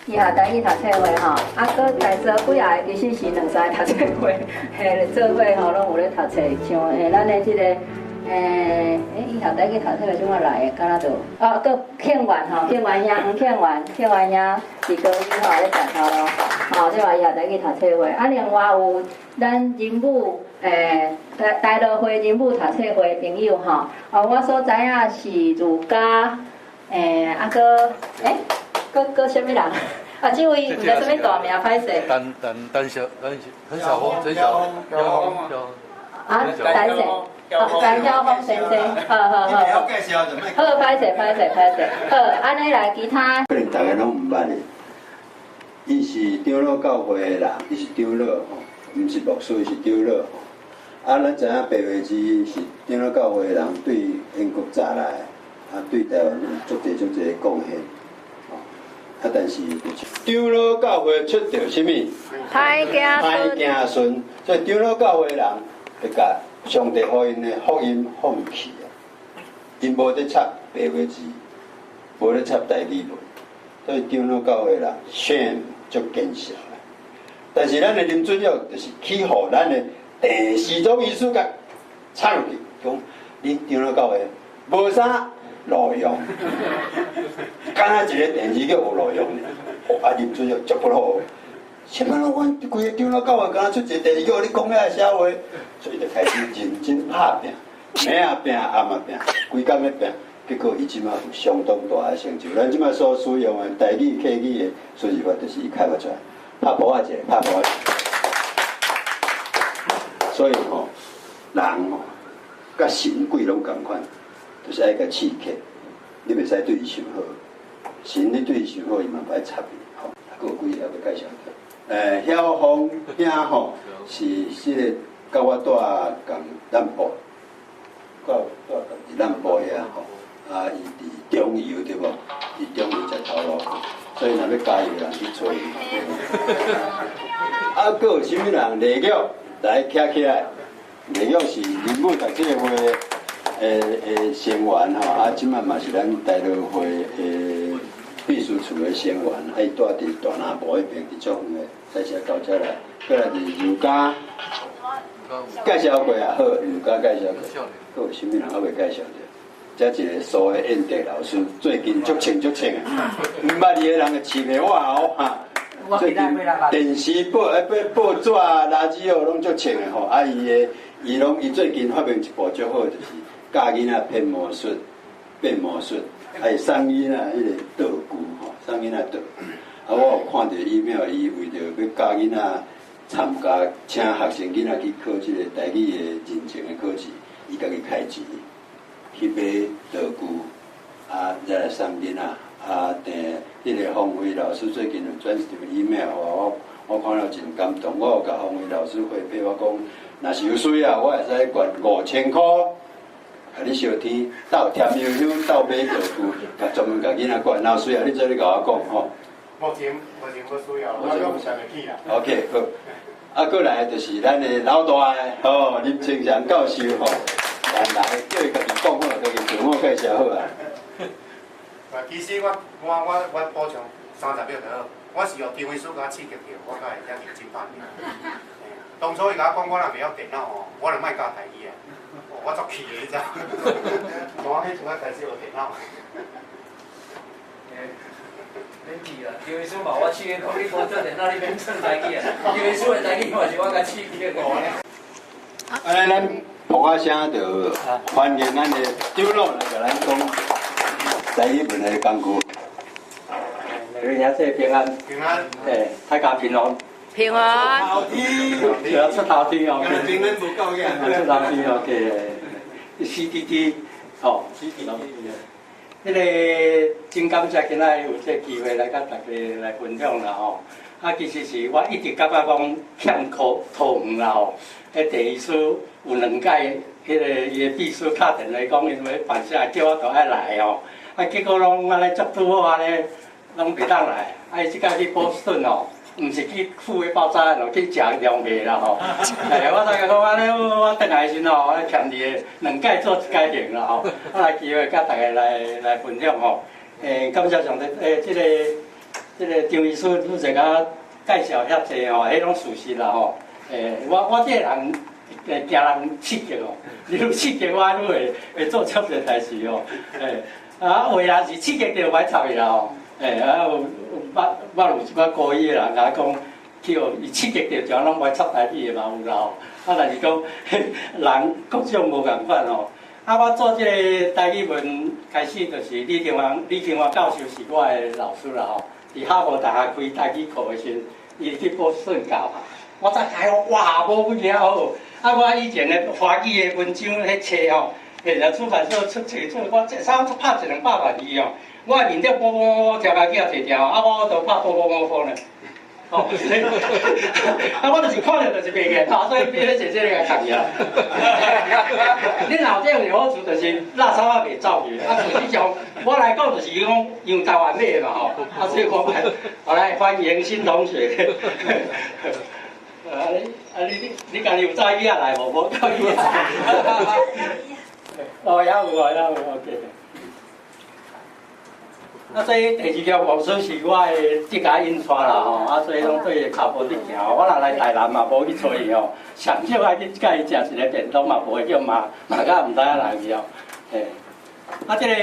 以后台语读册会吼，啊，搁在座几下其实是两三个读册会，嘿，做伙吼拢有咧读册，像咱的即个。以后台语读册会怎啊来的？敢若就搁庆元吼，庆元兄黄庆元兄是高一吼咧食头咯，吼，即话以后台语读册会。啊，另外有咱人武大乐会人武读册会朋友吼，我所知影是儒家，搁什么人？啊，这位唔知什么大名，歹势。陈小峰，啊，歹势。陈晓峰先生，好，歹势，好，安尼来其他。可能大家拢唔捌的，伊是长老教会的人，伊是长老吼，唔是牧师，是长老。啊，咱知影白话字是长老教会的人对英国早来，啊对台湾有足侪贡献。啊，但是长老教会出着什么？歹行顺，所以长老教会的人会甲上帝福音的福音放弃啊！因无咧插白话字，无咧插台语文，所以长老教会人选足坚强啊。但是咱的林准耀就是起互咱的第四种艺术家唱去，讲恁长老教会无啥路用，敢若一个电视剧有路用呢。啊，林准耀足不好。什么？阮规个长老教会，敢若出一个电视剧，你讲遐社会，所以就开始认真拍拼，明仔拼，暗仔拼，规工咧拼。结果伊即马有相当大的成就。咱即马所使用的台语、客语的输入法，就是伊开发出来，拍步仔一个，拍步仔。所以吼，人吼，甲神鬼拢共款，就是爱甲刺激，你袂使对伊伤好。神你对伊伤好，伊嘛不爱插你。吼，还有几个要介绍的。晓峰兄吼是即个甲我住共南部，住伫南部遐吼，啊，伊伫中游对无？伫中游食头路，所以若要加油人去找伊。啊，佫有啥物人？李玉来徛起来，李玉是人武读册会成员吼，啊，即摆嘛是咱大乐会秘书处的成员，还住伫大南部迄边，伫足远的，再车到遮来。过来是儒家介绍过啊，好，儒家介绍过。佫有啥物人还未介绍着？遮一个苏的燕地老师，最近足穿的，毋捌伊的人会饲袂我哦哈。最近电视报纸、垃圾哦，拢足穿的吼。啊，伊最近发明一部足好，就是教囡仔骗魔术、变魔术。还送囡仔迄个道具吼，送囡仔道。啊，我有看到 email， 伊为着要教囡仔参加，请学生囡仔去考即个台语的认证的考试，伊家己开钱去买道具，啊，再来送囡仔。啊，迄个方辉老师最近有转一条 email， 我看了真感动。我有甲方辉老师回馈，我讲，若是有需要，我会使捐5000块。啊！你小天斗添油香，斗买道具，甲专门甲囡仔管，然后需要你做你甲我讲吼。目前不需要，我用想得起啦。OK， 好。啊，过来就是咱的老大的吼，林清祥教授吼，来叫伊家己讲好，家己自我介绍好啊。其实我补充30秒就好，我是用电话书甲刺激着，我才会遐认真拍片。当初伊甲我讲，我若袂晓电脑吼，我就莫教台语啊。我足气的，你知？我迄阵开始学电脑。免气啦，电话书嘛，我试讲你无做电脑，你免算台语啊。电话书的台语嘛是我甲刺激的我呢。安尼咱普话声就欢迎咱的长老来甲咱讲台语文的工具。大家说平安。平安。大家平安。平安。头天。要出头天哦。平安无够嘅。出头天哦，嘅 CDD 哦 ，CDD 迄个真感谢今仔有这机会来甲大家来分享啦吼。啊，其实是我一直感觉讲欠讨厌啦吼。迄第一次有2届，迄个伊的秘书打电话讲，因为办事叫我都爱来哦。啊，结果拢安尼足拄好安尼，拢袂当来。啊，伊即摆去波士顿哦。毋是去富的爆炸案咯，去食凉面啦吼。我大家讲安尼，我转来时吼，我欠你的2届做1届零啦吼。我来机会甲大家来分享吼。感谢上帝，这个张医师拄则甲介绍遐济吼，迄种事实啦吼。我这个人惊人刺激哦，你愈刺激我愈会做足侪代志哦。话若是刺激着歹插伊啦吼。我有一寡故意的人甲我讲，去哦，伊刺激着就拢歹插台语的嘛有啦吼。但是讲人各种无共款吼。我做这个台语文开始就是李庆华教授是我的老师啦吼。伫哈佛大学开台语课的时阵，伊去报顺教嘛。我才睇哇，无几好。我以前的华语的文章迄册吼，然后出版社出册出，我这差不多拍100-200万字哦。我的面顶波波条条仔摕条，我都拍波呢。哦，我就是看着就是袂瘾，所以变咧姐姐来扛呀。恁老这有好处就是垃圾仔袂走去，实际上我来讲就是讲用台湾买嘛吼，所以我来欢迎新同学。你家己有早语啊来无？无早语啊。哦，也有OK。所以第2条王书是我的这家印刷啦吼，所以拢对脚步伫行。我若来台南嘛，无去找伊吼，上少爱去甲伊食一个便当嘛，无会叫嘛甲毋知影来去哦。这个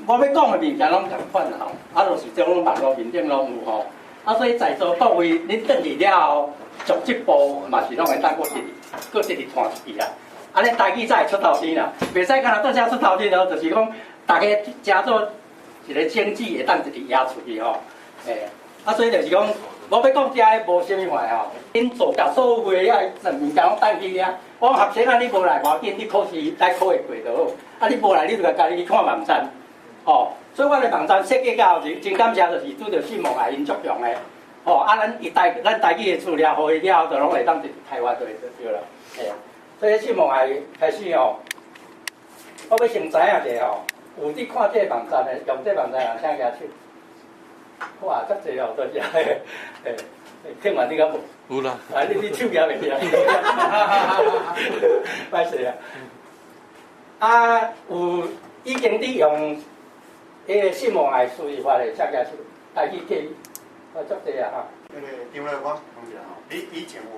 我要讲的物件拢同款啦吼，就是这种网络面顶拢有吼。所以在座各位，恁转去了后，从这步嘛是拢会当过一直传出去啦。恁台语才会出头天啦，袂使干那倒车出头天咯，就是讲大家加做一个经济会当一直压出去吼。所以就是讲，我要讲遮无啥物坏吼，恁做甲所有的遐物件拢带去遐。我学生你无来，无要紧，你考试来考会过就好。你无来，你就家己去看网站，吼。所以我的网站设计到后真感谢，就是拄着信望爱因作用的，咱台语的资料，互伊了后，就拢会当伫台湾就对了，所以信望爱开始吼，我要先知影者吼，有伫看这个网站的，用这个网站人请举手。哇，遮济哦，多谢，听完你敢无？有啦。你手举袂起来，歹势啊。有已经伫用。迄个信望爱输入法的请举手，台语记，我足济啊哈。那个张磊，我讲一下吼，你以前有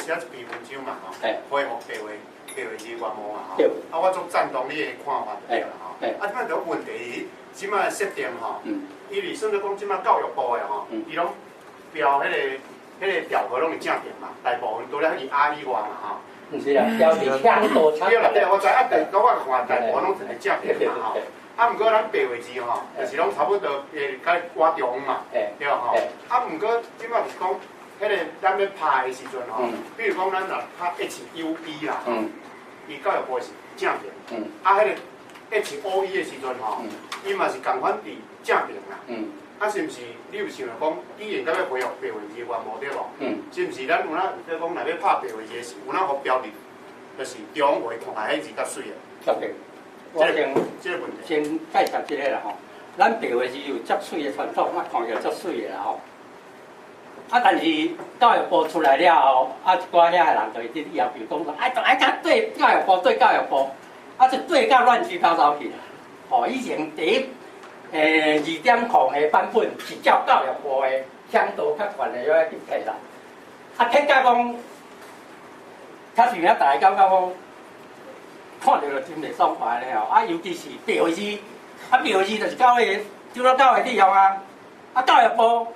写一篇文章嘛吼，恢复白话字原模嘛吼，我足赞同你的看法对啦吼。即摆就问题，即摆设定吼，伊是算做讲即摆教育部的吼，伊拢标迄个表格拢是正定嘛，大部分都咧迄个阿里话嘛吼。毋是啦，标是强度差。对啦，对，我知啊，但我看大部分拢是正定嘛吼。毋过咱白话字吼，就是拢差不多甲活中嘛，对吼。毋过即摆是讲，迄个咱要拍的时阵吼，比如讲咱若拍 HUE 啦，伊教育部是正定，迄个 HOE 的时阵吼，伊嘛是共款伫正定啦。是毋是你有想讲，既然咱要恢复白话字原模对无？是毋是咱有哪即讲若要拍白话字时，有哪互标的，就是中话看起来迄字较水的。我先介绍一个啦吼，咱白话字有足水的传统，看起来足水的啦吼。但是教育部出来了后，一寡遐个人就一直要求讲说，就爱甲对教育部，就对到乱七八糟去啦。以前第一2.0的版本是照教育部的强度较悬的遐去摕啦。摕甲讲，较像遐大家感觉讲。看到就真袂爽快咧吼，尤其是白话字，白话字就是除了教会去用啊，教育部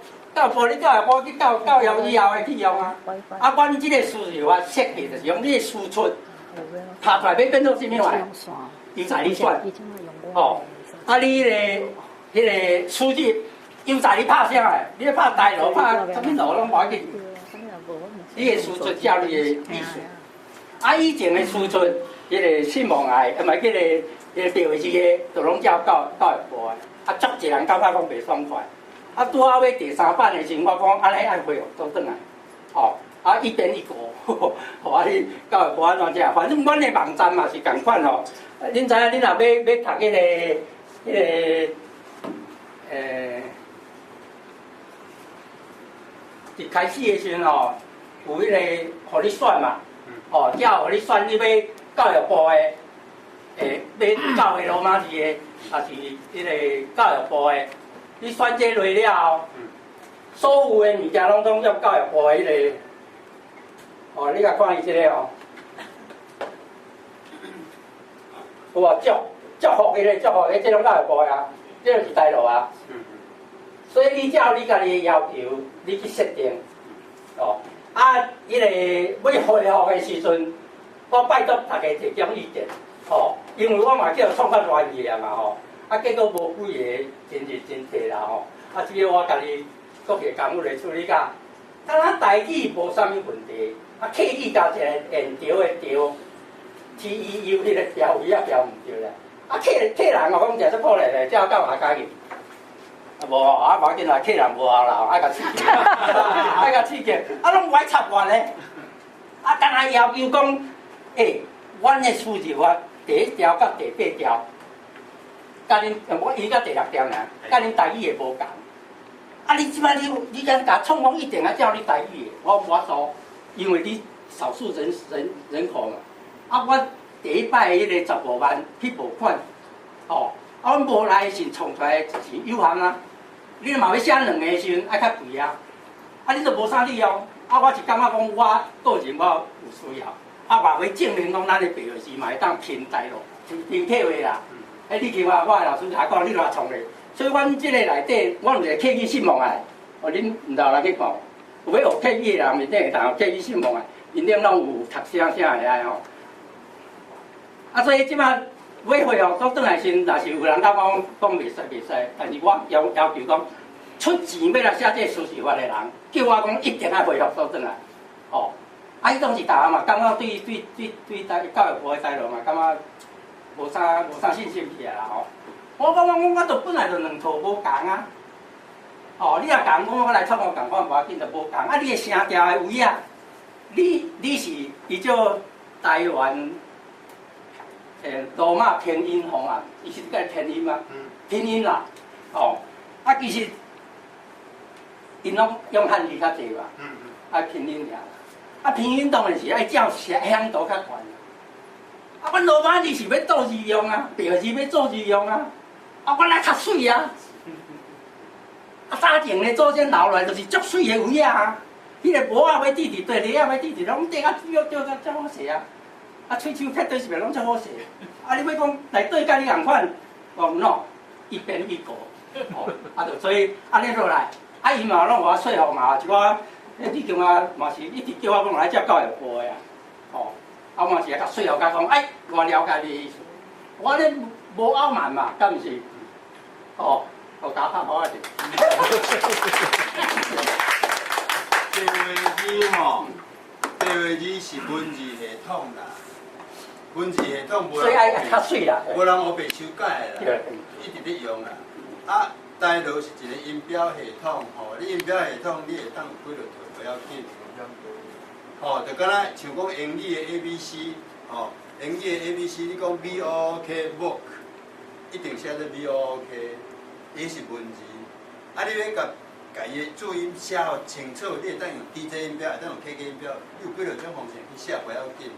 你教育部去教育以后会去用啊，阮即个输入法设计就是用你的输出，拍出来要变做啥物话，由在你选，你迄个输入由在你拍啥个，你拍大路拍啥物路拢无要紧，你的输出照你的意思，以前的输出。迄个信望爱，唔係迄個白話字嘅，就攏照教育部的。足濟人感覺講袂爽快。拄好要第3版的時，我講安尼愛恢復倒轉來，一邊一國，你教育部安怎食？反正阮的網站嘛是共款吼。恁知影，恁若要讀迄個一開始的時候有迄個，互你選嘛，只互你選你要。教育部的，要教的羅馬字的，也是迄個教育部的你选这落了后，所有的物件拢用教育部迄个，哦，你甲看伊这个哦，有无祝福迄个祝福迄这种教育部啊，这就是台路啊。所以你照你家己的要求，你去设定，哦，啊，迄个要恢复的时阵，我拜托大家提供意见，哦，因为我嘛叫创较专业啊嘛吼，啊，结果无几个真认真摕啦吼，啊，只要我家己国际工务来处理甲，敢若台语无啥物问题，啊，客语加一个现调的调 ，TEU 迄个调语啊调毋对啦，啊，客人我讲真足可怜的，只好教下家己。啊无啊，无要紧啦，客人无效啦，爱甲刺激，爱甲刺激，啊，拢歪插完咧，啊，干那要求讲，阮的数字我第1条甲第8条，甲恁我伊甲第6条尔，甲恁台语的无共。啊，你即摆你敢甲创讲一定要照你台语的，我无法度，因为你少数人口嘛。啊，我第一摆迄个15万去募款，哦。啊，阮无来时创出来就是有限啊！你嘛要写2个时阵爱较贵啊！啊，你都无啥理由。啊，我是感觉讲我个人我有需要，啊，嘛要证明讲咱的白话时嘛会当拼台咯，拼客话啦。你听我的老师来讲，你偌创的，所以阮即个内底，阮有一个客语信望啊！哦，恁毋知来去看，有要学客语的人面顶会当客语信望啊，面顶拢有读啥的啊吼。啊，所以即摆。要恢复倒转来先，若是有人甲我讲袂使，但是我要求讲出钱要来写这书字法的人，叫我讲一定要恢复倒转来。哦，啊，伊当时大家嘛感觉对教育部的态度嘛，感觉无啥信心去啦吼。我讲我都本来就2套无共啊。哦，你若共我来创我共款无要紧，就无共。啊，你的声调的位啊，你是伊叫台湾。罗马拼音方案，伊是个拼音吗？拼音啦，哦，啊，其实因拢用汉语较济嘛，啊，拼音尔，啊，拼音当然是爱照响度较悬啊，阮罗马字是要做字用啊，白字要做字用啊，啊，阮来较水啊，啊，早前咧祖先留来就是足水的位啊，迄个帽仔要滴滴，对，鞋仔要滴滴，拢滴啊，叫好势啊。啊，喙手撇对是袂拢足好势，啊！你要讲内底甲你共款，哦 no， 一边一国，哦，啊，就所以安尼落来，啊，伊嘛拢我说服嘛，一寡，你叫我嘛是一直叫我讲来接教育部的啊，哦，啊，嘛是甲说服甲讲，我了解你意思，我咧无傲慢嘛，敢毋是？哦，互打拍好一点。白话字吼，白话字是文字系统啦。文字系统无人无人学白手改啦，一直咧用啦。啊，台语是一个音标系统，吼，你音标系统你会当有几落套不要紧，吼，就敢若像讲英语的 ABC， 吼，英语的 ABC， 你讲 VOOK book， 一定写做 VOOK， 伊是文字。啊，你要甲伊的注音写好清楚，你会当用 DJ 音标，会当用 KK 音标，你有几落种方式去写不要紧。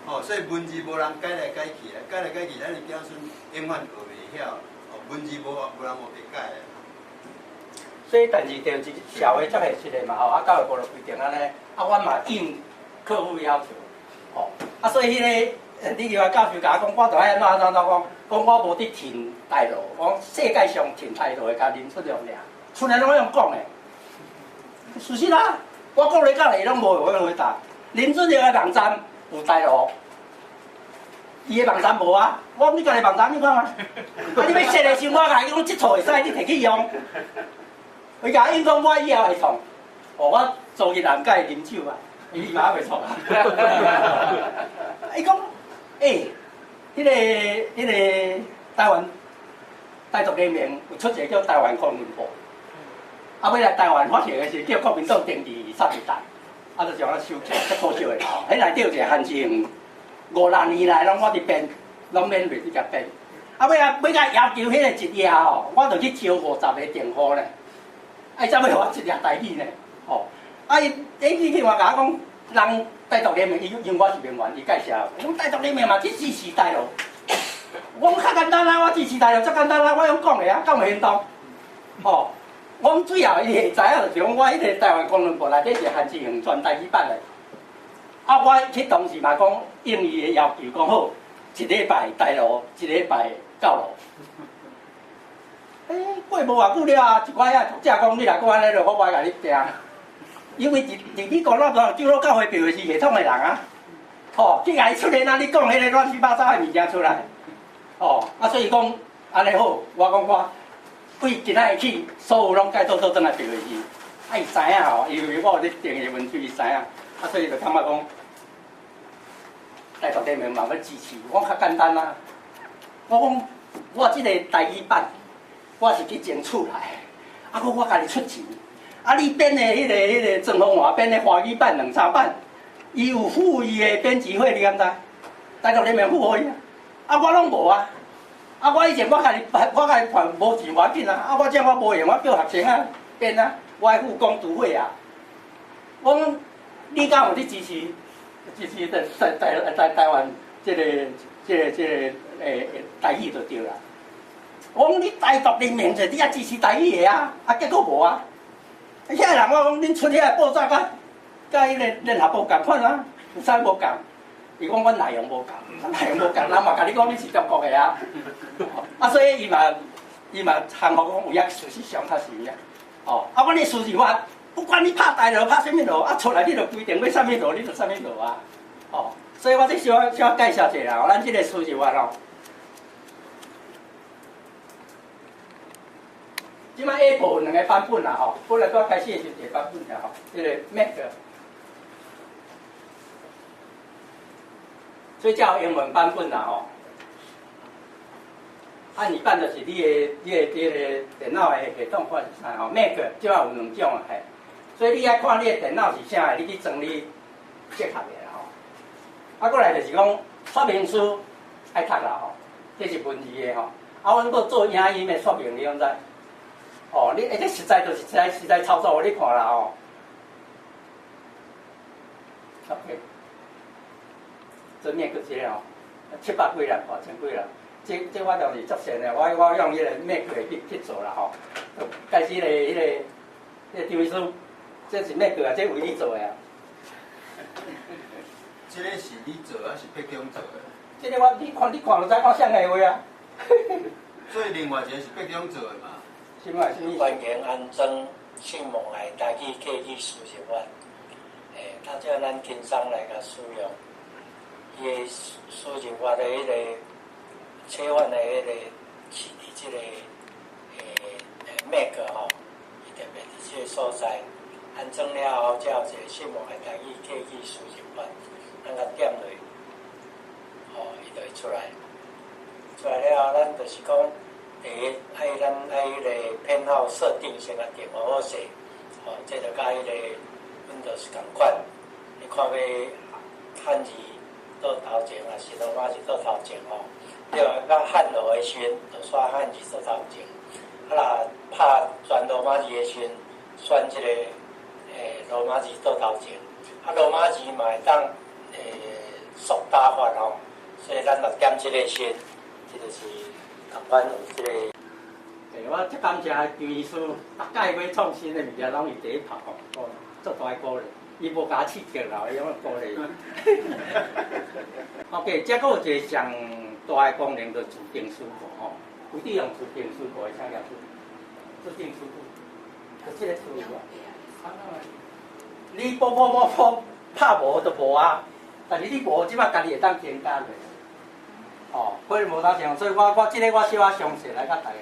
哦，所以文字无人改来改去啦，改来改去，咱的子孙永远学袂晓。哦，文字无人学袂改的。所以，但是就是社会才会出来嘛，吼，啊，教育部就规定安尼，啊，阮嘛应客户要求，哦，啊，所以迄个，你另外教授甲我讲，我就爱怎讲，讲我无伫停台路，讲世界上停台路的甲林出用尔，出来拢用讲的，事实啦，我讲你到下拢无会回答，林出用的网站。有台路，伊的网站无啊！我讲你家己网站你看啊！啊，你要设的时候，我甲伊讲即套会使，你摕去用。伊甲我讲我以后会创，哦，我做日人甲伊啉酒啊，伊嘛袂创啊。伊讲，迄个台独联盟有出一个叫台湾公民部，啊，要来台湾发现的是叫国民党定义3代。啊，就将我收起，足可惜的。迄内底有一个韩情，5、6年来拢我伫编，拢免袂去甲编。啊，要甲要求迄个一夜吼，我就去招50个电话咧。才要互我一夜台语呢。哦，你听我甲我讲，人台独联盟，因我是名媛，伊介绍，讲台独联盟嘛去支持台路。我讲较简单啦，我支持台路，足简单啦，我用讲的啊，讲袂现动。哦，我们最后伊会知影，就是讲我迄个台湾公论部内底是韩志恒全台语版的。啊，我去同时嘛讲应伊的要求，讲好一礼拜台路，一礼拜教路。过无偌久了啊，一寡遐读者讲你若搁安尼落，我甲你订。因为伫美国那个就落教会标是系统的人啊，哦，去甲伊出现啊，你讲迄个乱七八糟的物件出来，哦，啊，所以讲安尼好，我讲我对今仔日起，所有拢改做转来标去，啊，伊知影吼，因为我有咧订的文具，伊知影，啊，所以就感觉讲，带大家面嘛要支持，我较简单啊，我讲我即个台语版，我是去争取来的，啊，我家己出钱。啊！你编的迄个郑风华编的华语版、两三版，伊有付伊的编辑费，你敢知？大陆人民付伊啊！啊，我拢无啊！啊，我以前我家己还无钱要紧啊！啊，我这我无闲，我叫学生啊编啊，我还付工读费啊。我讲你敢有去支持台湾这个台语就对啦。我讲你台独人民者，你也支持台语的啊？啊，结果无啊！遐人我讲恁出遐报纸甲迄个联合报共款啊，有啥无共？伊讲阮内容无共，内容无共，人嘛甲你讲你是中国的啊，啊所以伊嘛含糊讲有影事实上较是影，哦，啊阮的事情我不管你拍大路拍啥物路，啊出来你就规定要啥物路你就啥物路啊，哦，所以我这小介绍一下，咱这个事情哦。即摆 Apple 两个版本啦吼，本来刚开始的时候一个版本啦吼，这个 Mac， 所以叫英文版本啦吼。啊，二版就是你的电脑的系统看是啥吼 ，Mac 即摆有两种嘿，所以你爱看你的电脑是啥的，你去装你适合的啦吼。啊，过来就是讲说明书爱读啦吼，这是文字的吼。啊，阮搁做影音的说明，你敢知？哦，你这实在就是实在操作，你看啦哦。OK， 正面个一个哦，700几人，8000几人，这我就是足善的，我用迄个 Mac 去做啦吼。开始迄个张秘书，这是 Mac 啊，这为你做的啊。这个是你做还是北京做的？这个你看就知我啥个话啊。所以另外一个是北京做的嘛。欢迎安装姓孟来台语客语输入法，他叫咱经商来甲使用，伊个输入法的迄个切换的迄个是伫即个Mac 吼，伊特别伫即个所在安装了后，才有一个姓孟来台语客语输入法，咱甲点落，吼，伊就会出来。出来了后，咱就是讲。咱迄个偏好设定先甲定好势，哦，这就甲迄个 Windows 同款。你看要汉字倒头前，还是罗马字倒头前哦？你若甲汉罗的时阵，就选汉字倒头前；啊若拍全罗马字的时阵，选即个罗马字倒头前。啊，罗马字嘛会当缩打法哦，所以咱若点即个先，这就是。反有即个，我即感谢张秘书，大家要创新的物件，拢伊第一拍哦，做大鼓励，伊无甲我刺激啦，伊用鼓励。OK， 这个有一个上大的功能，就是自定输入吼，有啲用自定输入的啥叫自定输入，就即个输入啊。你拍无就无啊，但是你无即摆家己会当增加的。哦，所以无当上，所以我即个我小可详细来甲大家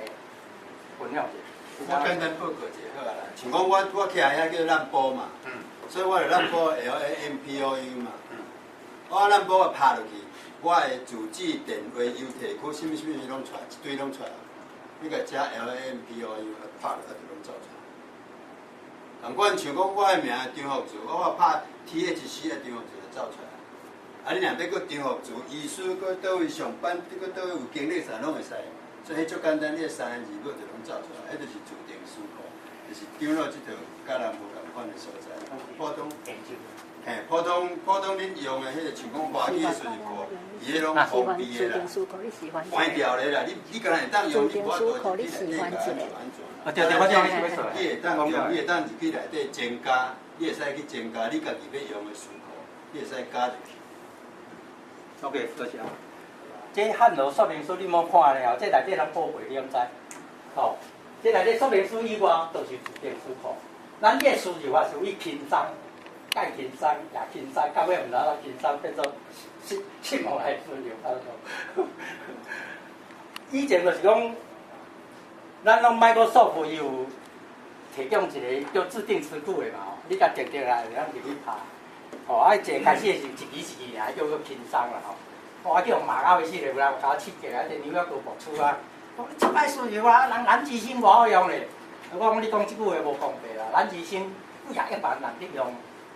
分享一下。我简单报告一下好啦，像讲我徛遐叫咱波嘛，所以我就咱波 LAMPOU 嘛，我咱波拍落去，我的自制电话邮摕库什么拢出来，一堆拢出来，你甲加 LAMPOU 拍落就拢走出来。同款像讲我的名张福柱，我拍 THC 的张福柱就走出来。啊！你若要搁张福柱，医师搁倒位上班，搁倒位有经历啥拢会使，所以足简单，你3个字母就拢走出来，迄就是自定输入，就是张了即条甲人无共款的所在。普通，普通恁用的迄个像讲华语的输入库，伊迄种封闭的啦，关掉的啦，你敢若会当用，我多一点，你敢安怎？对，我这样是要说。你会当用，你会当入去内底增加，你会使去增加你家己要用的思考，你会使加入去。OK， 多谢。这汉罗说明书你莫看了，这内底人报备，你敢知？哦，这内底说明书以外，都是自定思考。咱这输入法是为轻松，介轻松，也轻松，到尾唔知道轻松变做信号来输入法。以前就是讲，咱拢Microsoft有提供一个叫自定词库的嘛吼，你甲定定来，咱入去拍。哦，啊，一开始是一字一字啊，叫做轻松啦吼。我叫骂到伊死咧，有人甲我刺激啊，这纽约都爆出啊，讲你这摆输入啊，人蓝之星无好用咧。我讲你讲即句话无讲白啦，蓝之星不也一般人利用，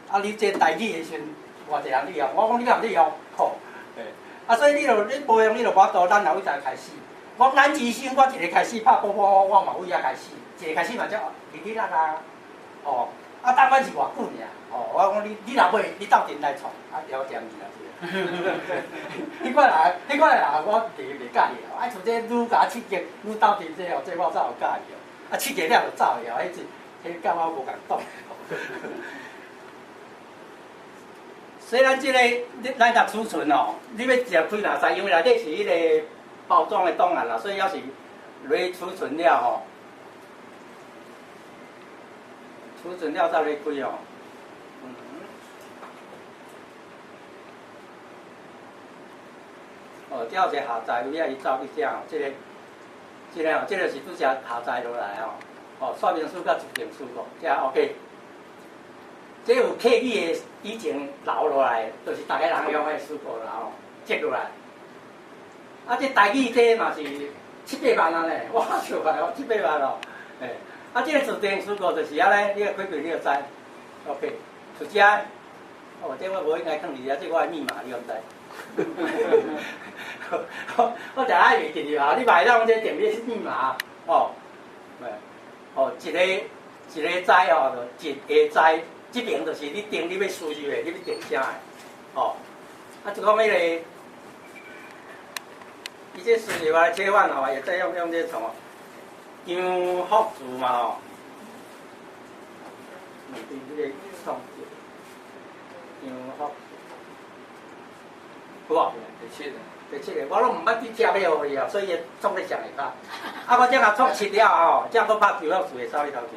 啊，你这台语的时阵，偌济人利用，我讲你敢利用，吼，啊，所以你无用，你就我到咱后尾才开始。我蓝之星，我一个开始拍播我嘛为遐开始，一个开始嘛才20啊，哦，啊，当晚是偌久尔，哦，我讲你若买，你斗阵来创，啊，了点去啦。你看啦，我袂介意哦，啊，像这愈甲刺激，愈斗阵这哦，这我才有介意哦。啊，刺激了就走了，迄甲我无共懂。虽然这个咱若储存哦，你要直接开哪sais，因为内底是迄个包装的档案啦，所以要是落储存了吼，储存了再来开哦。哦，这有一个下载，有遐伊走去遮吼，这个哦，这个是拄则下载落来吼。哦，说明书甲自定书哦，这 OK。这有刻意的以前留落来，就是大家人用的书库啦吼，接落来。啊，这台语这嘛是7、8万啊嘞，我笑坏哦，7、8万哦。诶，啊，这个自定书库就是啊咧，你个开开你就知 ，OK。出遮，哦，这我无应该放伫遮，这我的密码你敢知？我定爱袂记住啊！你买当这电笔密码哦，哦，一个载哦，就一下载，这边就是你定你要输入的，你要定啥的，哦，啊，就讲迄个，伊这输入法切换哦，也在用这什么张福字嘛吼，对这个创张福。有无？第七个，我拢毋捌去贴要互伊啊，所以创得上会较。啊，我这甲创切了吼，这搁拍9要数会稍微头前。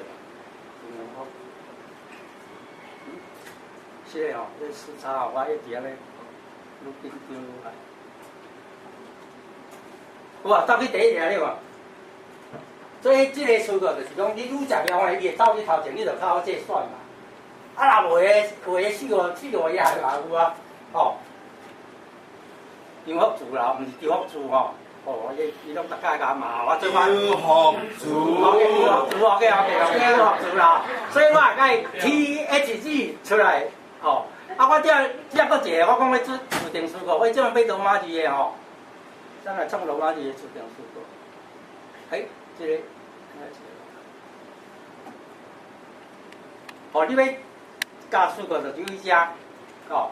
是个吼，这时差吼，我一直安尼愈紧张愈来。有啊，走去第一个了无？所以这个思考就是讲，你愈食了伊会走去头前，你就较好计算嘛。啊，若有诶4、5页也有啊，吼。张福字啦，毋是张福字吼，哦，伊拢大家甲骂我做翻。张福字。OK，张福字啦，所以我也甲伊 THG 出来，吼，啊，我这搁一个，我讲要做自定书库，我这样买罗马字的吼，咱来创罗马字的自定书库。这个，哦，你要加书库就只有伊遮，哦，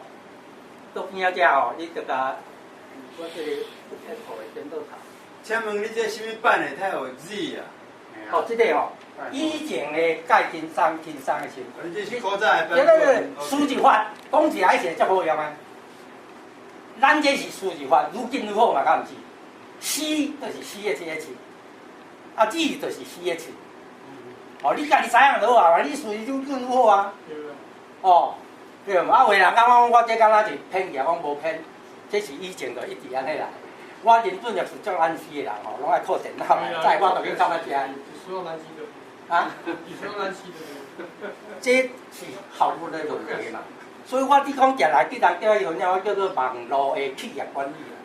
到边仔遮吼，你就甲。我这个Apple的电脑头。请问你这什么版的？太有字啊！哦，这个哦，以前的介轻松的时候。这是古早的版本。这个输入法讲起来是足好用啊。咱这是输入法，愈紧愈好嘛，敢毋是？C 就是 CH， 啊 G 就是 CH。哦，你家己知影就好啊，你输入愈紧愈好啊。哦，对嘛？啊，有人讲我这敢若是骗去，我无骗。这是以前就一直安尼来。我认准就是做安西的人吼，拢爱靠电脑来，再我就去到那边。使用南西的。啊？使用南西的。这是效率的问题嘛。所以我你讲定来对人叫伊用了，我叫做网络的企业管理啊。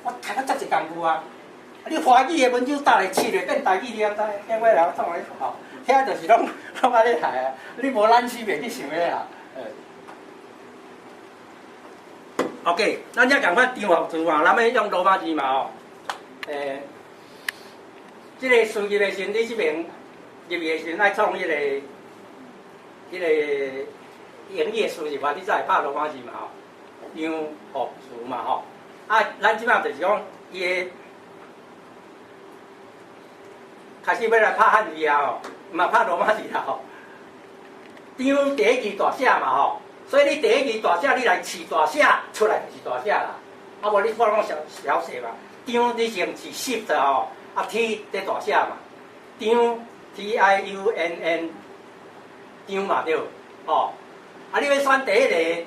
我读了足一功夫啊！你华语的文章打来试咧，变台语你敢知？因为人创咧吼，遐就是拢安尼来啊！你无咱区别去想咧啊。OK， 咱遮共款张福字嘛，咱要用罗马字嘛吼。这个输入的时阵，你这边入去的时阵爱创迄个营业输入法，你才会拍罗马字嘛吼。张福字嘛吼。啊，咱即摆就是讲伊的开始要来拍汉字啊吼，嘛拍罗马字啦吼。张第一字大写嘛吼，所以你第一字大写，你来试大写出来就是大写啦。啊无你看讲小写嘛，张你先试10的吼，啊 T 在大写嘛，张 TIUNN 张嘛对，吼。啊你要选第一个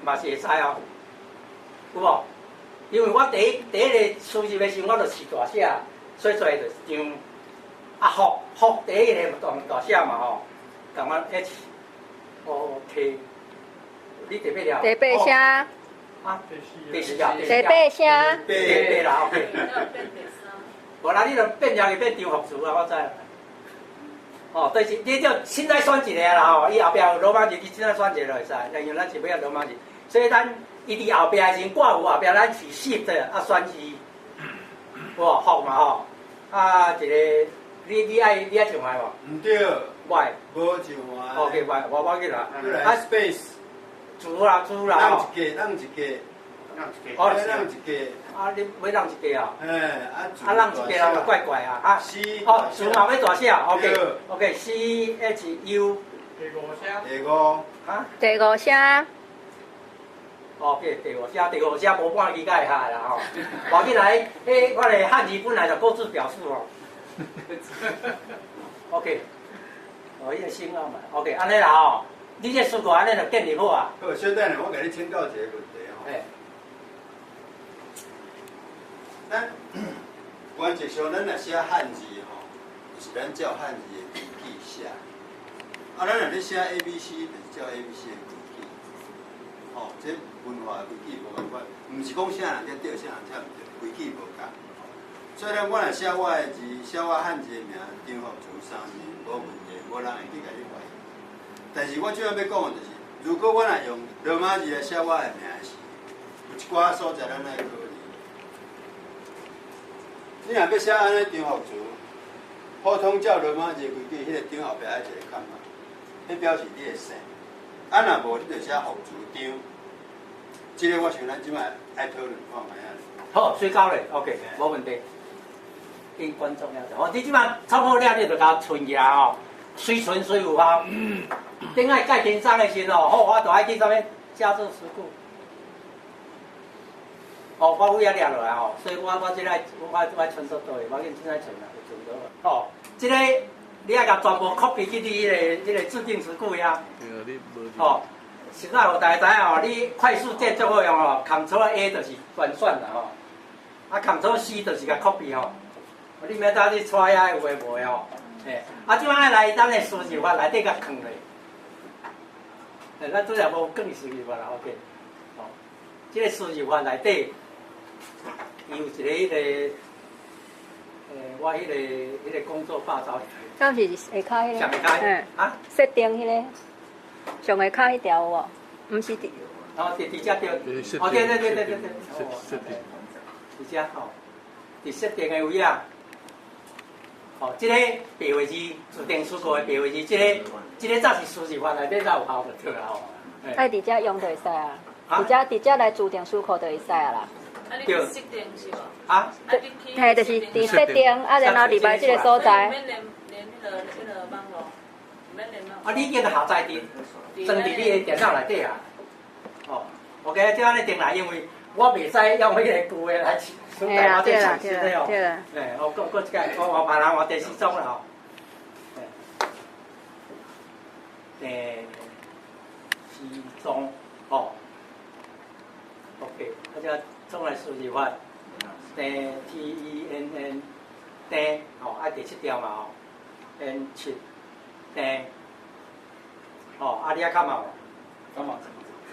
嘛是会使哦，有无？因为我第一个输入的时候，我就试大写，所以出来就是张。啊福第一个大写嘛吼，共我 H。OK， 你特别了。第八声。啊，第四啊，第八声。第八啦 ，OK。无啦，你就变成变张福珠啊，我知啦。哦，就是你就现在选一个啦吼，伊后壁有罗马字，你现在选一个就会使，因为咱是要罗马字，所以咱伊伫后壁先挂有后壁咱是10的啊选字，有福嘛吼，啊一个你爱上来无？唔对，歪，无上来。OK， 歪，我记啦。啊 space， 猪啦吼。让一个。哦，让一个。啊，你要让一个啊？啊，让一个啊，怪怪啊！啊，哦，猪嘛要大写 ，OK， CHU。第五。啊？第五声。OK， 第五声无半字才会下啦吼。无紧来，我哋汉字本来就各自表示哦。OK， 哦，伊个信号嘛 ，OK， 安尼啦吼，你这思考安尼就建立好啊。好，小等下我甲你请教一个问题吼。咱原则上，咱若写汉字吼，就是咱照汉字的规矩写。啊，咱若咧写 ABC，就是照 ABC 的规矩。吼，这文化规矩无共款，毋是讲啥人才对，啥人才毋对，规矩无共。虽然我若写我的字，写我汉字的名，张福珠3字无问题，无人会去甲你怀疑。但是我主要要讲的就是，如果我若用罗马字来写我的名时，有一寡所在咱爱考虑。你若要写安尼张福珠，普通照罗马字规矩，迄个张后壁爱一个坎嘛，迄表示你的姓。啊，若无你就写福珠张。这个我想咱即摆爱讨论看卖啊。好，水到咧 ，OK， 无问题。跟观众了解，哦，你即摆差不多了，你就甲存起来哦，随存随有效。顶爱盖天上的时哦，好，我就爱去上面加做事故。哦，我有也抓落来吼，所以我即个我存速度的，我紧现在存啦，就存到了。哦，即个你爱甲全部 copy 去迄个制定事故呀。哦，实在互大家知哦，你快速键最好用哦 ，Ctrl+A 就是翻选啦吼，啊 Ctrl+C 就是甲 copy 吼。你明仔日带遐有诶无诶吼，啊，即摆来咱诶输入法内底甲藏咧，咱拄则无讲输入法啦 ，OK， 哦，即个输入法内底有一个迄个，我迄个工作霸招，敢是下骹迄个？上开，啊，设定迄个，上下骹迄条有无？毋是伫。哦，伫遮对，哦对，伫遮吼，伫设定诶位啊。哦，即个白话字自定输过的白话字，即个才是输入法内底才有效就对啦吼。爱伫遮用就会使啊，伫遮来自定输考就会使啊啦。对。设定是无？啊？嘿，就是伫设定，啊，然后入来即个所在。免连迄个网络，免连网。啊，你已经下载伫装伫你的电脑内底啊。哦 ，OK， 即安尼定来，因为我袂使用迄个旧的来。对啦，对啦，对啦，对啦。我一个，我换别人换第4种啦吼。第4种，哦 ，OK， 啊，这种来输入法，TENN， 哦，啊第7条嘛吼 ，N7， 哦，啊你啊看嘛，看嘛，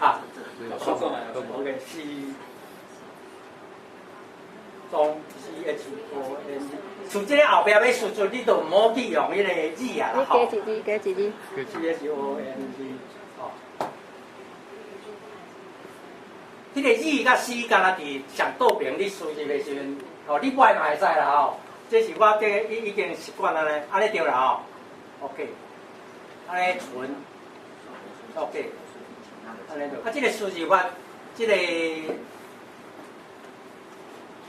啊 ，OK， 4。中 CHON， 像即个后壁要输出，你就毋好去用迄个字啊啦吼。你加一字，加一字。CHON， 哦。迄个字甲C敢若伫上倒边，你输入的时阵，哦，你歪嘛会使啦吼。这是我这个已经习惯了呢，安尼对啦吼。OK， 安尼存 ，OK， 安尼对。啊，即个输入法，即个。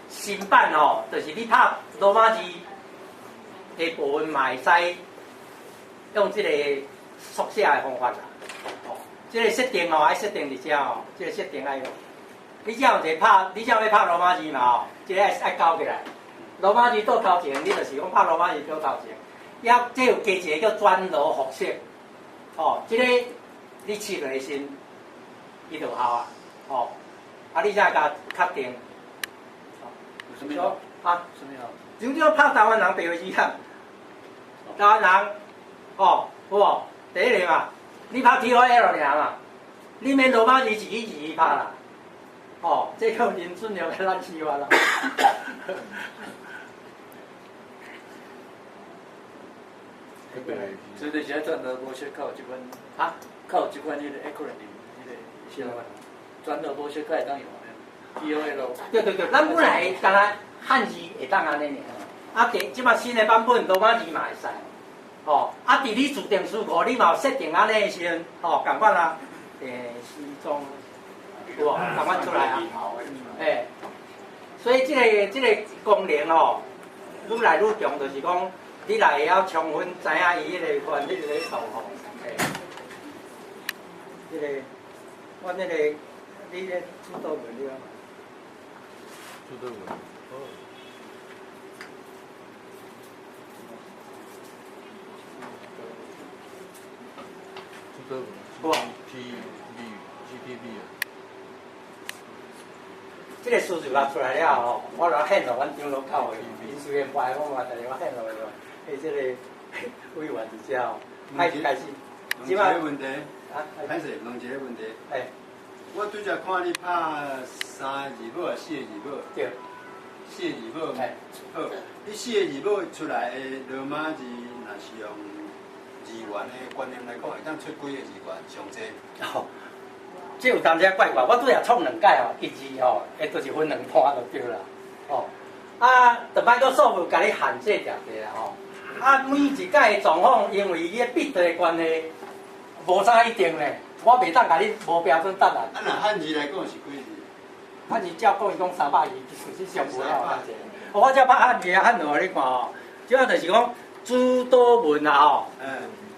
新版吼，就是你拍罗马字，下部分嘛会使用即个缩写的方法啦。哦，即个设定哦，爱设定伫遮哦，即个设定爱用。你只有一个拍，你只要拍罗马字嘛吼，即个爱交起来。罗马字倒头前，你就是讲拍罗马字倒头前。要这有加一个叫转螺复式，哦，即个你试落先，伊就效啊，哦，啊你才甲确定。什么好？啊？什么好？就叫拍台湾人白话字啊，台湾人，哦，有无？第一个嘛，你拍 TOL 尔嘛，你免罗马字自己拍啦，哦，这个林准了给咱试完啦。所以就是在转螺波切靠这款啊，靠这款迄个 acronym，迄个是啦，转螺波切靠会当用的 ，TOL。对对对，咱本来干那汉字会当安尼尔，啊，即马新的版本罗马字嘛会使，哦，啊，伫你自定书库你嘛有设定安尼的时阵，哦，共款啊，西装，有无？共款出来啊，所以这个功能哦，愈来愈强，就是讲。你若会晓充分知影伊迄个原理个状况，迄个，我迄个，你咧主导文了？主导文，哦。主导文。有啊。GTB 啊。这个数字拿出来了吼，我来献落阮长老教会，因虽然拜我嘛，但是我献落去。这个委员伫遮哦，开始。问一个问题，啊，歹势，问一个问题。我拄则看你拍3个字母啊，4个字母。对。4个字母。好，你4个字母出来的罗马字，若是用字源的观念来讲，会当出几个字源上济？哦，这有当时怪怪，我拄则创2届哦，一字哦，就是分2摊就对啦。哦，啊，就莫搁数目甲你限制着者啦吼。啊，每一届的状况，因为伊个笔的关系，无啥一定咧。我袂当甲你无标准答案。啊，若汉字来讲是几字？汉字照讲伊讲320，实际上无了汉字。我只拍汉字啊，汉字你看吼，主要就是讲主导文啊吼，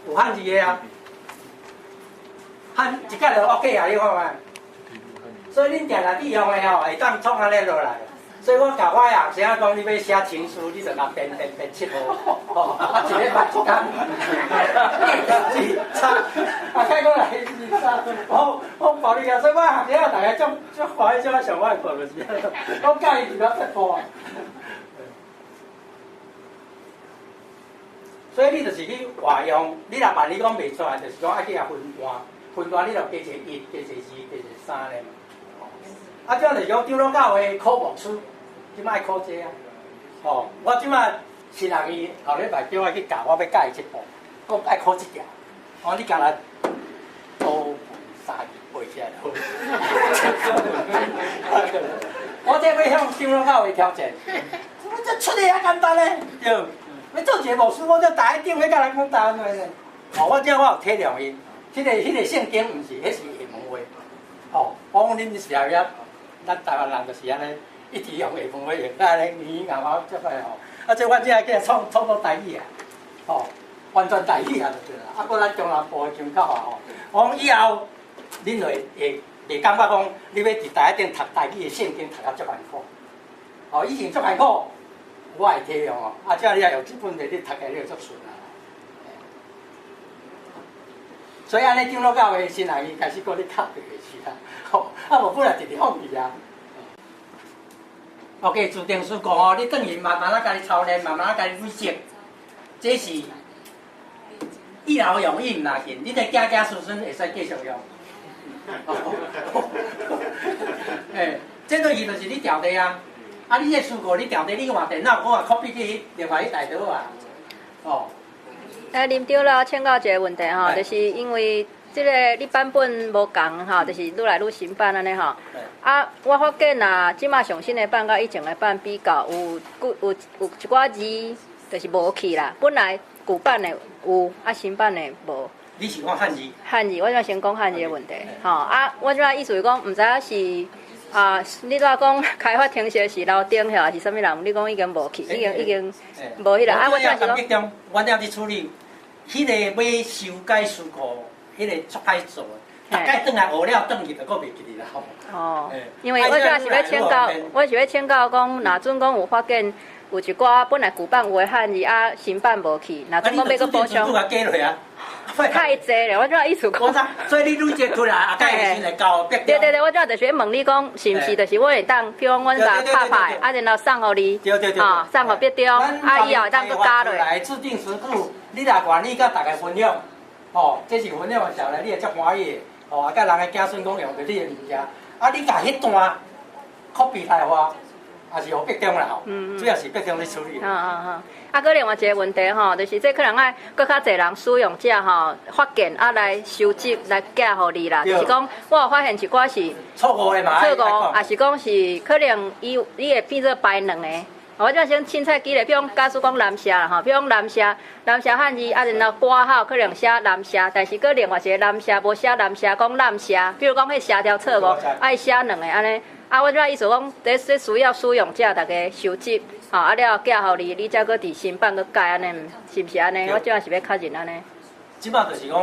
有汉字的啊，汉一届就 OK 啊，你看卖。所以恁定定利用的吼，会当创安尼落来。所以我教我的学生讲，你要写情书，你就甲编7号，哦，啊一礼拜1天，1、2、3，啊，开过来1、2、3，我保你啊！所以我学生大家足欢喜，我上我课就是，我教伊就要7步啊。所以你就是去活用，你若万你讲袂出来，就是讲爱去遐分段你就加一个1，加一个2，加一个3咧嘛。啊，这样就是讲长老教会考牧师，即摆考这啊。哦，我即摆新学期后礼拜叫我去教，我要教伊1步，我爱考1条。哦，你干来多3背起来好。我这要向长老教会挑战，我这出嚟遐简单咧，对。要做一个牧师，我这大一定要甲人讲答案咧。哦，我这我有体谅伊，迄个圣经毋是，迄是下门话。哦，我讲恁是后遐。咱台湾人就是安尼，一直用下门话用，安尼语言嘛即块吼，啊，即我只系叫创作台语啊，吼，完全台语啊就对啦。啊，搁咱中南部的腔口啊吼，我讲以后恁会感觉讲，你要伫台顶读台语的圣经读到足艰苦，哦，以前足艰苦，我会体谅哦，啊，即你也用这本嚟你读起来你就足顺啊。所以安尼长老教会新学期开始搁咧读这个字啦。啊，无本来直直放弃啊。OK， 自定书库吼，你等于慢慢啊，家己操练，慢慢啊，家己累积，这是以后用伊毋拿紧，你的家孙孙会使继续用。这东西就是你调的啊。啊，你这书库你调的，你换电脑，我啊 copy 去另外一台就好啊。哦。林长老，请教一个问题吼，就是因为。即个你版本无共吼，就是愈来愈新版安尼吼。啊，我发现啊，即马上新的版甲以前的版比较，有一寡字就是无去啦。本来旧版的有，啊新版的无。你是讲汉字？汉字，我想先讲汉字的问题。吼啊，我即马意思是讲，毋知影是啊，你若讲开发停车是楼顶遐，是啥物人？你讲已经无去，已经无迄个。啊，我只是讲，我了伫处理，迄个要修改事故，迄个足歹做。大概转来学了，转去就搁袂记哩啦。哦，因为我主要是要请教，我是要请教讲，若准讲有发现有一寡本来旧版有诶汉字啊，新版无去，若准讲要搁补充。太济了，我主要意思讲。所以你累积出来，啊，改先来交逼。对，我主要就是问你讲，是毋是就是我会当，比如讲阮甲拍拍，啊，然后送互你，啊，送互笔中，啊，以后会当搁加落。来制定词句，你若愿意甲大家分享，哦，这是分享的时候咧，你会足欢喜的。哦，啊，甲人诶子孙讲用着你诶物件，啊，你甲迄段 copy 来话，也是互笔中啦吼，主要是笔中咧处理。啊，搁另外一个问题吼，就是这可能爱搁较侪人使用者吼发现啊来收集来寄互你啦，就是讲我有发现一寡是错误的嘛，错误，也是讲是可能伊会变做排两个。我就先凊彩记咧，比如假使讲蓝社啦吼，比如讲蓝社汉字啊，然后挂号可能写蓝社，但是搁另外一个蓝社无写蓝社，讲蓝社，比如讲迄社条错误，爱写两个安尼。啊，我主要意思讲，这需要使用者大家收集，吼啊了寄互你，你才搁伫新版搁改安尼，是毋是安尼？我主要是要确认安尼。即摆就是讲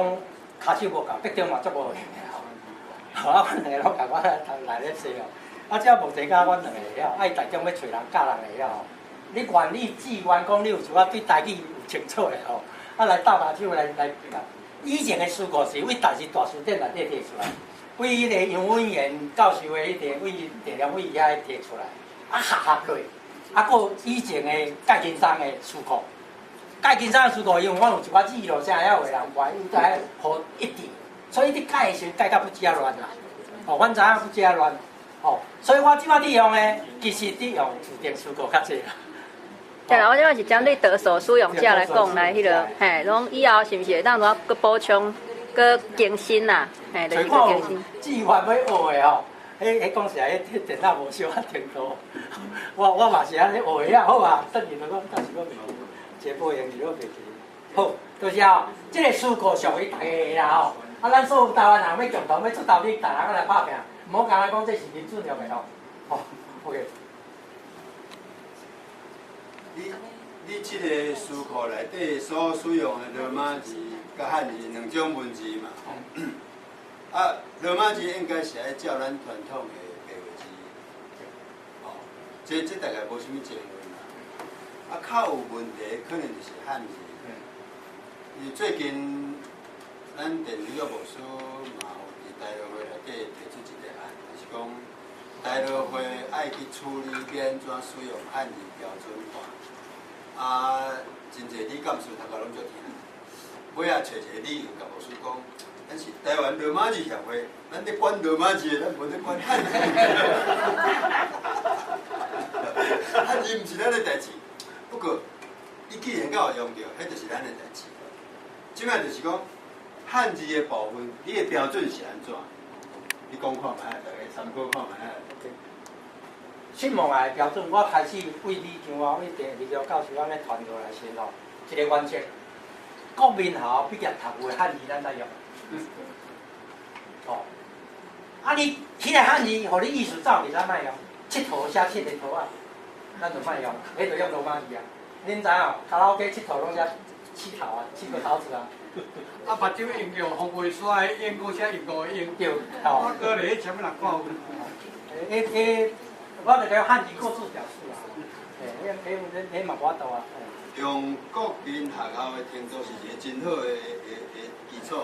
骹手无够，笔中嘛足无用的吼。啊，阮两个拢甲我来咧说哦。啊，只要无地甲阮两个会晓，爱台中要找人教人会晓吼。你愿意志愿讲你有一寡对台语有清楚的吼，啊来斗下手来教。以前的事故是为大师大书店内底摕出来，为迄个杨文元教授的迄个为地量委遐摕出来，啊下落，啊个以前的盖金山的事故，盖金山的事故，因为我有一寡记录，啥遐有人怪，有在互一致，所以你改的时候改到不遮乱啦，哦，阮知影不遮乱。哦，所以我即摆利用呢，其实利用自定事故较济啦。对啦，我即摆是针对得手使用者来讲，来迄个，嘿，讲以后是毋是会当怎搁补充、搁更新啦？嘿，就是搁更新。志愿要学的吼，迄讲实在，迄电脑无小啊程度，我嘛是安尼学的啊，好啊，等于就讲，但是我袂记，一个报应是我袂记。好，就是啊，即个事故属于大家的啦吼，啊，咱所有台湾人要共同要出头，你逐人来拍拼。唔好讲来讲，这是民主用的吼。好 ，OK。你即个书库内底所使用的罗马字甲汉字两种文字嘛？啊，罗马字应该是爱照咱传统的白话字。哦，这大概无啥物争论啦。啊，较有问题可能就是汉字。因为最近咱电子业务所嘛有伫大陆会内底提出一个案，就是讲大陆会爱去处理免怎使用汉字标准化。啊，真侪理监事头壳拢足听，尾仔找一个理由甲牧师讲，咱是台湾罗马字协会，咱咧管罗马字，咱无咧管汉字。汉字毋是咱的代志，不过伊既然敢有用着，迄就是咱的代志。即摆就是讲汉字的部分，你的标准是安怎？你讲看卖，大家参考看卖。信望的标准，我开始为你像我为第二教授安尼传落来先吼，一个原则，国民学校毕业读的汉字咱才用。哦，啊你起个汉字，互你意思走伫咱莫用，佚佗写佚的图啊，咱就莫用，迄就用罗马字啊。恁知影，卡拉 OK 佚佗拢写佚头啊，佚个头子啊。啊，目睭用着红袂衰，用过写用过用。对，哦。我过来啥物人看有？我就讲汉字各自表示啦，迄嘛我度啊。用国民学校的程度是一个真好的基础哦。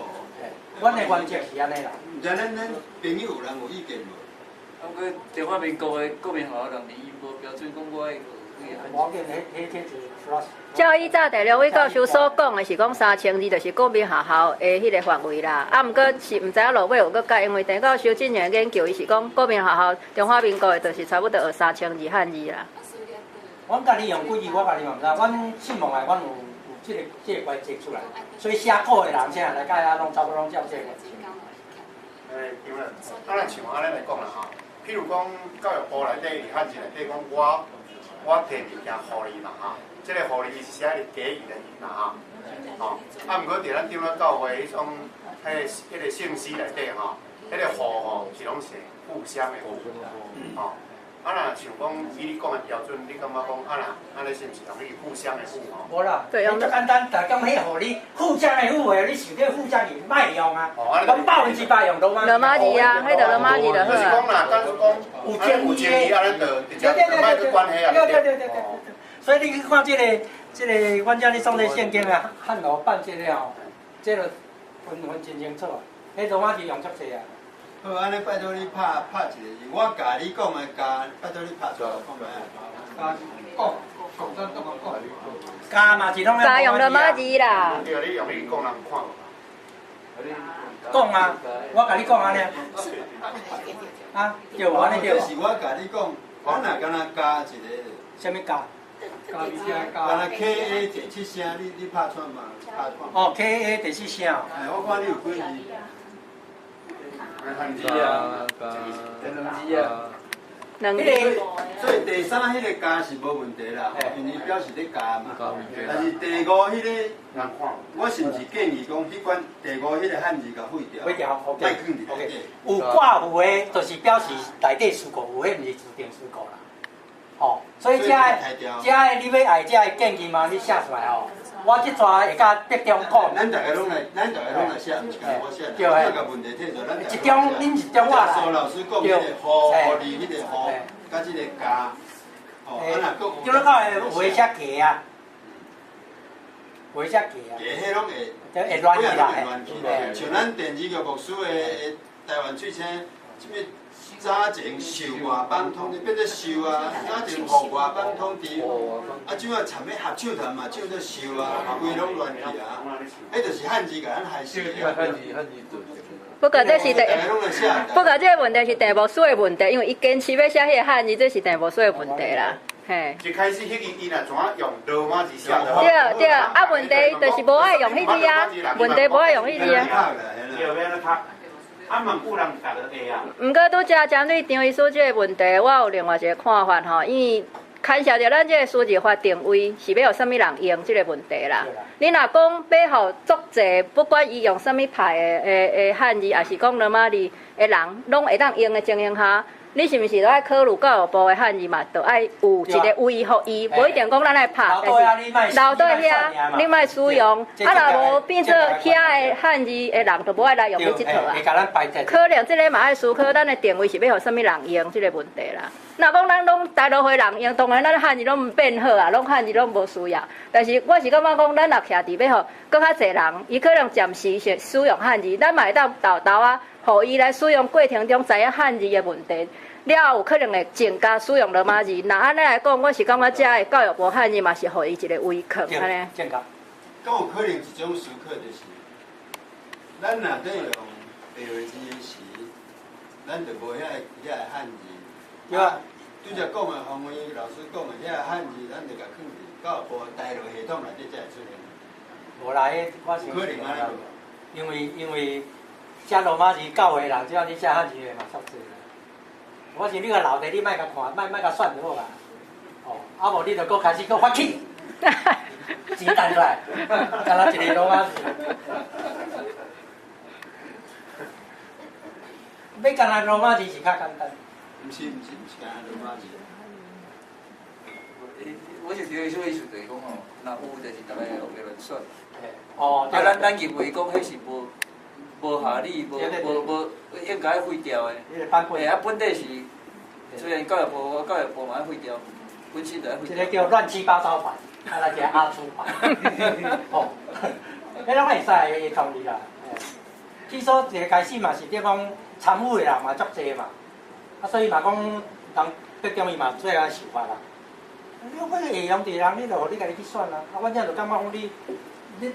阮的原则是安尼啦。毋知咱朋友有人有意见无？啊，过中华民国的国民学校人民伊无标准，讲我我见迄就是 plus。照以早第两位教授所讲的是讲3000字，就是国民学校的迄个范围啦。啊，毋过是毋知影落尾有搁改，因为陈教授进行研究，伊是讲国民学校中华民国的，就是差不多学3000字汉字啦。阮家己用几字，我家己嘛毋知。阮信望的，阮有即个关节出来，所以写稿的人啥来甲遐拢差不多拢照这个。因为当然像安尼来讲啦吼，譬如讲教育部内底汉字内底讲我我摕物件互你嘛哈，即、个互你是写咧给予的予嘛哈，吼、啊，毋过伫咱长老教会迄种迄个信息内底吼，迄个互吼是拢是互相的互，吼、啊，若像讲以你讲的标准，你感觉讲安尼是毋是容易互相的互吼？无啦，对就简单，大家迄互你互相的互惠，你想着互相是卖用啊，讲100%用罗马罗马字啊，迄个罗马字就就是好啊。讲啦，但是讲有正义的，安尼就直接卖去关系啊。对。所以你去看这个，阮遮咧送这圣经啊，汉罗办这个吼，这个分真清楚啊，迄罗马字用足济啊。好，安尼拜托你拍一个，我甲你讲的加，拜托你拍出来看卖。加嘛是拢加用罗马字啦。对，你用你讲人看无？讲啊，我甲你讲安尼啊，对无安尼对无？这是我甲你讲，我若敢若加一个，啥物加？敢若 KA 第七声，你拍出嘛？拍出。哦，KA 第四声。哎，我看你有几字。汉字啊，两字啊。两字。所以第三迄个加是无问题啦，因为表示咧加嘛。但是第五迄个，我是毋是建议讲，迄款第五迄个汉字甲废掉？废掉 ，OK。卖放伫内底。有挂符的，就是表示内底事故，有迄毋是指定事故啦。哦，所以这个你要爱这个建议嘛，你写出来哦。我即抓会甲德中讲。咱大家拢来写，毋是甲我写。对我甲问题提出来，咱一中，恁一中我来。苏老师讲迄个互利，迄个互，甲即个加。哦，啊若搁有。叫你看有会写价啊，会写价啊。价迄拢会。会乱去啦。像咱电子业牧师的台湾最青，即个。早前受外邦通，变做受啊，早前互外邦通治，啊，即摆参咧合唱团嘛，唱做受啊，规拢乱去啊，迄就是汉字甲咱害死的。汉字不过这是不过这个问题是地牧师的问题，因为伊坚持要写迄个汉字，这是地牧师的问题啦。嘿。一开始迄个伊若怎用罗马字写？对，啊，问题就是无爱用迄字啊，问题无爱用迄字啊。啊，嘛有人逐个会啊。毋过拄则针对张医师这个问题，我有另外一个看法吼，因为牵涉着咱这个书字法定位是要互啥物人用这个问题啦。你若讲要互足济，不管伊用啥物派的汉字，还是讲罗马字的人，拢会当用的情形下，你是毋是都爱考虑教育部的汉字嘛？都爱有一个位互伊，无一定讲咱来拍，但是留在遐，你莫使用。啊，若无变做遐的汉字的人，就无爱来用你即套啊。可能即个嘛爱思考，咱的定位是要互啥物人用即个问题啦。若讲咱拢大多数人用，当然咱汉字拢毋变好啊，拢汉字拢无需要。但是我是感觉讲，咱若徛伫要互搁较侪人，伊可能暂时是使用汉字，咱嘛会当豆豆啊。互伊来使用过程中知影汉字的问题，了后有可能会增加使用罗马字。那安尼来讲，我是感觉遮的教育部汉字嘛是互伊一个威权安尼。更有可能一种时刻就是，咱若在用白话字的时，咱就无遐个汉字。对啊。拄则讲的洪伟老师讲的遐汉字，咱就甲放伫教育部大陆系统内底才会出现。无啦，我是可能安尼，因为。写罗马字教的人，只要你写汉字的嘛，足济啦。我是你个留地，你莫甲看，莫甲选就好啦。哦，啊无你就搁开始搁发起，钱弹出来，干那一个罗马字。要干那罗马字是较简单。毋是干那罗马字。我是听伊说意思就是讲吼，若有就是大家用个来选。哦，啊，咱认为讲迄是无合理，无应该废掉的。哎，啊，本地是虽然教育部嘛要废掉，本身就要废掉。这个叫乱七八糟版，啊，来一个阿粗版。哦，迄拢会使会同意啦。据说一个开始嘛是伫讲参与的人嘛足济嘛，啊，所以嘛讲人德中伊嘛最爱想法啦。你迄个会用的人，你就互你家己去选啦。啊，阮遮就感觉讲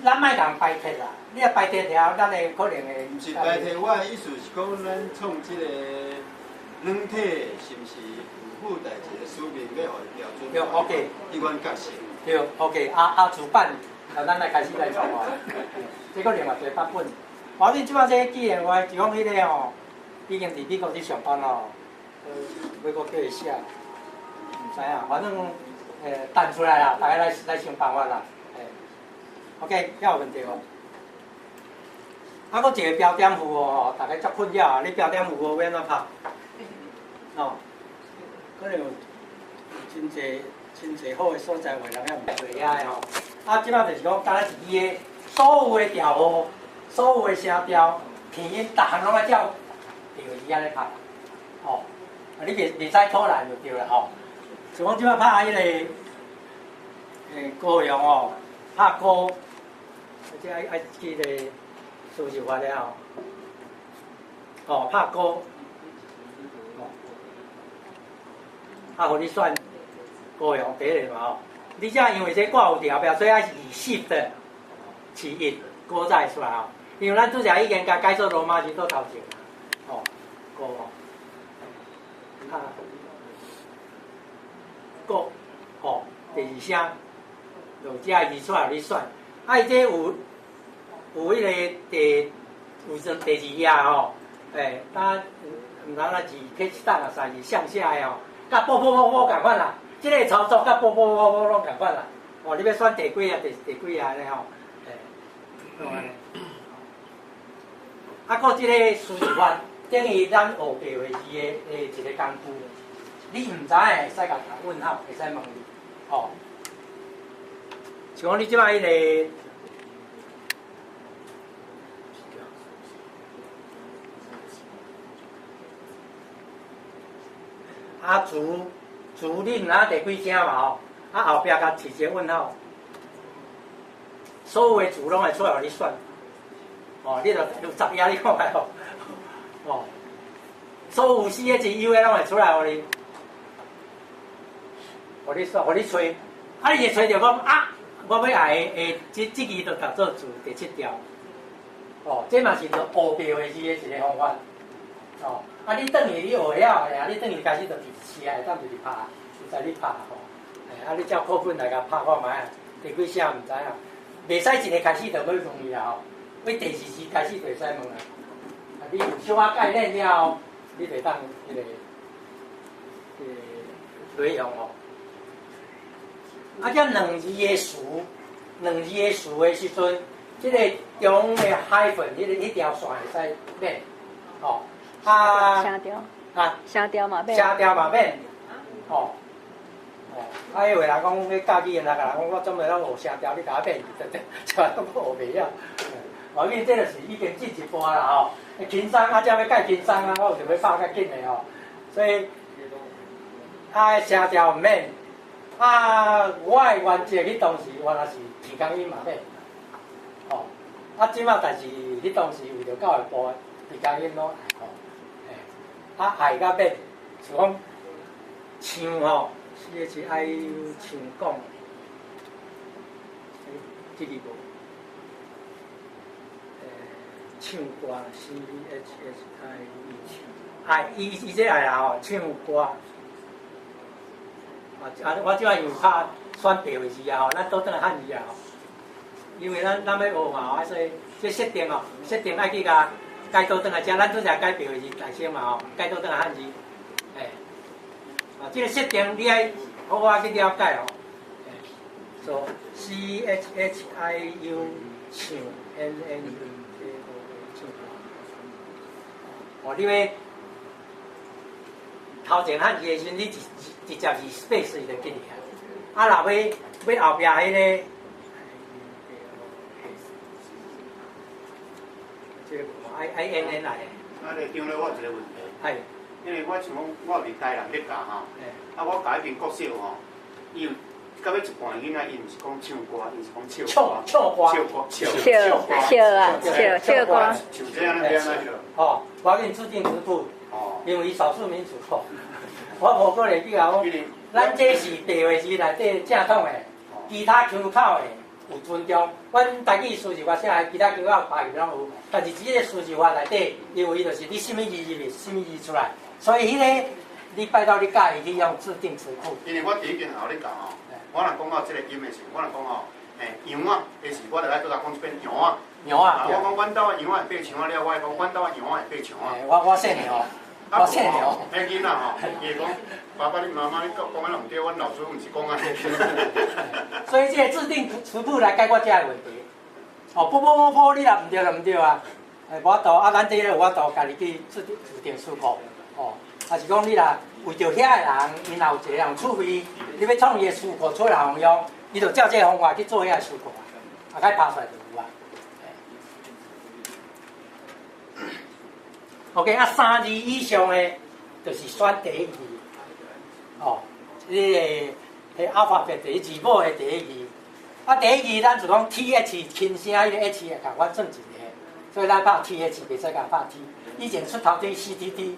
咱莫共排斥啦，你若排斥了，咱会可能会。毋是排斥，我的意思是讲，咱创即个软体，是毋是有附带一个书面要互标准？对 ，OK。迄款角色。对 ，OK。啊，主办，咱来开始来做啊。这个另外一个版本。反正即摆这既然话就讲迄个吼，已经伫美国去上班咯，美国叫伊写，毋知影，反正弹出来啦，大家来想办法啦。OK， 遐有问题无？啊，佫一个标点符号吼，大家足困扰啊！你标点符号要安怎拍？哦，可能有真侪好诶所在，话人遐毋做遐诶吼。啊，即摆就是讲，敢若是伊诶所有诶调号、所有诶声调、片音，逐项拢爱照调字安尼拍。哦，啊，你袂使拖烂就对啦吼。像讲即摆拍迄个歌谣哦，拍歌，即爱记个输入法了吼。哦，拍歌，啊，互你选歌谣第一个嘛吼。你遮因为这挂有调标，所以爱以shift起音歌仔出来吼。因为咱拄则已经甲改做罗马字做头前啦，哦，歌哦，啊，歌，哦，第二声，就遮字出来你选。啊，伊这有迄个第二页吼，当毋通啊字起一档啊，三字向下的吼，甲啵共款啦。即个操作甲啵拢共款啦。哦，你要选第几啊？第几啊？安尼吼，安尼。啊，搁即个输入法等于咱学白话字的一个工具。你毋知会使甲他问号，会使问你，哦。像讲你即摆迄个。啊，字你毋知第几声嘛吼，啊后壁甲提一个问号，所有的字拢会出来互你选，哦，你就10页你看觅吼，哦，所有4个字有诶拢会出来互你，互你选，互你找，啊你会找着讲啊，我要下即字就读做字第7条，哦，这嘛是着学白话字的一个方法，哦。啊！你等于你学了的啊，你等于开始就第4下，当就是拍，就使你拍吼。啊，你照课本来甲拍看卖啊，第几声毋知啊，袂使一个开始就要问伊啦吼，要第2次开始就会使问啦。啊，你有小可概念了后，你就当迄个内容吼。啊，遮2字的词的时阵，即个中的海份，迄条线会使免，吼。啊，声调啊，声调嘛免，声调嘛免，哦，啊，迄话人讲，你教语言人甲人讲，我准备拢学声调，你甲我免，就拢学袂晓。我紧这就是已经进一步啦吼，轻松啊，才要改轻松啊，我就要拍较紧的吼，所以啊，声调毋免，啊，我的原则迄当时原来是提纲音嘛免，哦，啊，即马但是迄当时为着教育部提纲音拢。啊，爱甲免，像讲唱吼，CHIU 唱讲，这个无，唱歌 CHIU 唱，爱伊这爱啦吼，唱歌，啊，我即摆因为拍选白话字啊吼，咱倒转来汉字啊吼，因为咱要学嘛吼，所以这设定哦，设定爱去甲。改倒转来遮，咱拄则改白话字大声嘛吼，改倒转来汉字，即个设定你爱好好去了解吼。So CHIU 唱 NNU 唱，哦，你要头前汉字的时，你直接是 space 伊就记起来。啊，若要后壁迄个。INN 来的。啊，你张咧，我有一个问题。係。因为我像讲，我有伫台南咧教吼，啊，我教迄边国小吼，伊有到尾一半囡仔，伊毋是讲唱歌，伊是讲唱歌。唱歌。唱歌。唱歌。就这样那边那个。哦，我给你制定食谱。哦。因为少数民族吼，我无可能去甲讲，咱这是白话字内底正统的，其他腔口的。有尊重，阮台语输入法写其他腔口拍字拢有，但是即个输入法内底，因为伊就是你什么字入去，什么字出来，所以迄个你拜托你教伊去用制定词库。因为我第一间校咧教吼，我若讲到即个音的时，我若讲吼，羊啊，迄时我著来拄甲讲一遍羊啊。羊啊。我讲阮兜的羊啊会爬墙啊了，我讲阮兜的羊啊会爬墙啊。我说呢吼，啊，无吼，迄囡仔吼，伊讲爸爸你妈妈你讲安那唔对，阮老师毋是讲安尼。所以这个制定词谱来解决这个问题。哦，不，你若唔对就唔对啊。无法度啊，咱这个有法度家己去制定思考。哦，啊是讲你若为着遐个人，因后一个人处理，你要创伊个思考出来方用，你就照这个方法去做遐个思考啊，该拍出来就有啊。OK， 啊，3字以上的，就是选第一字。哦，你个阿法贝第一字母的第一字，啊，第一字咱就讲 TH 轻声，迄个 H 会甲我转一个，所以咱拍 TH 袂使甲拍 T。以前出头天 CTT，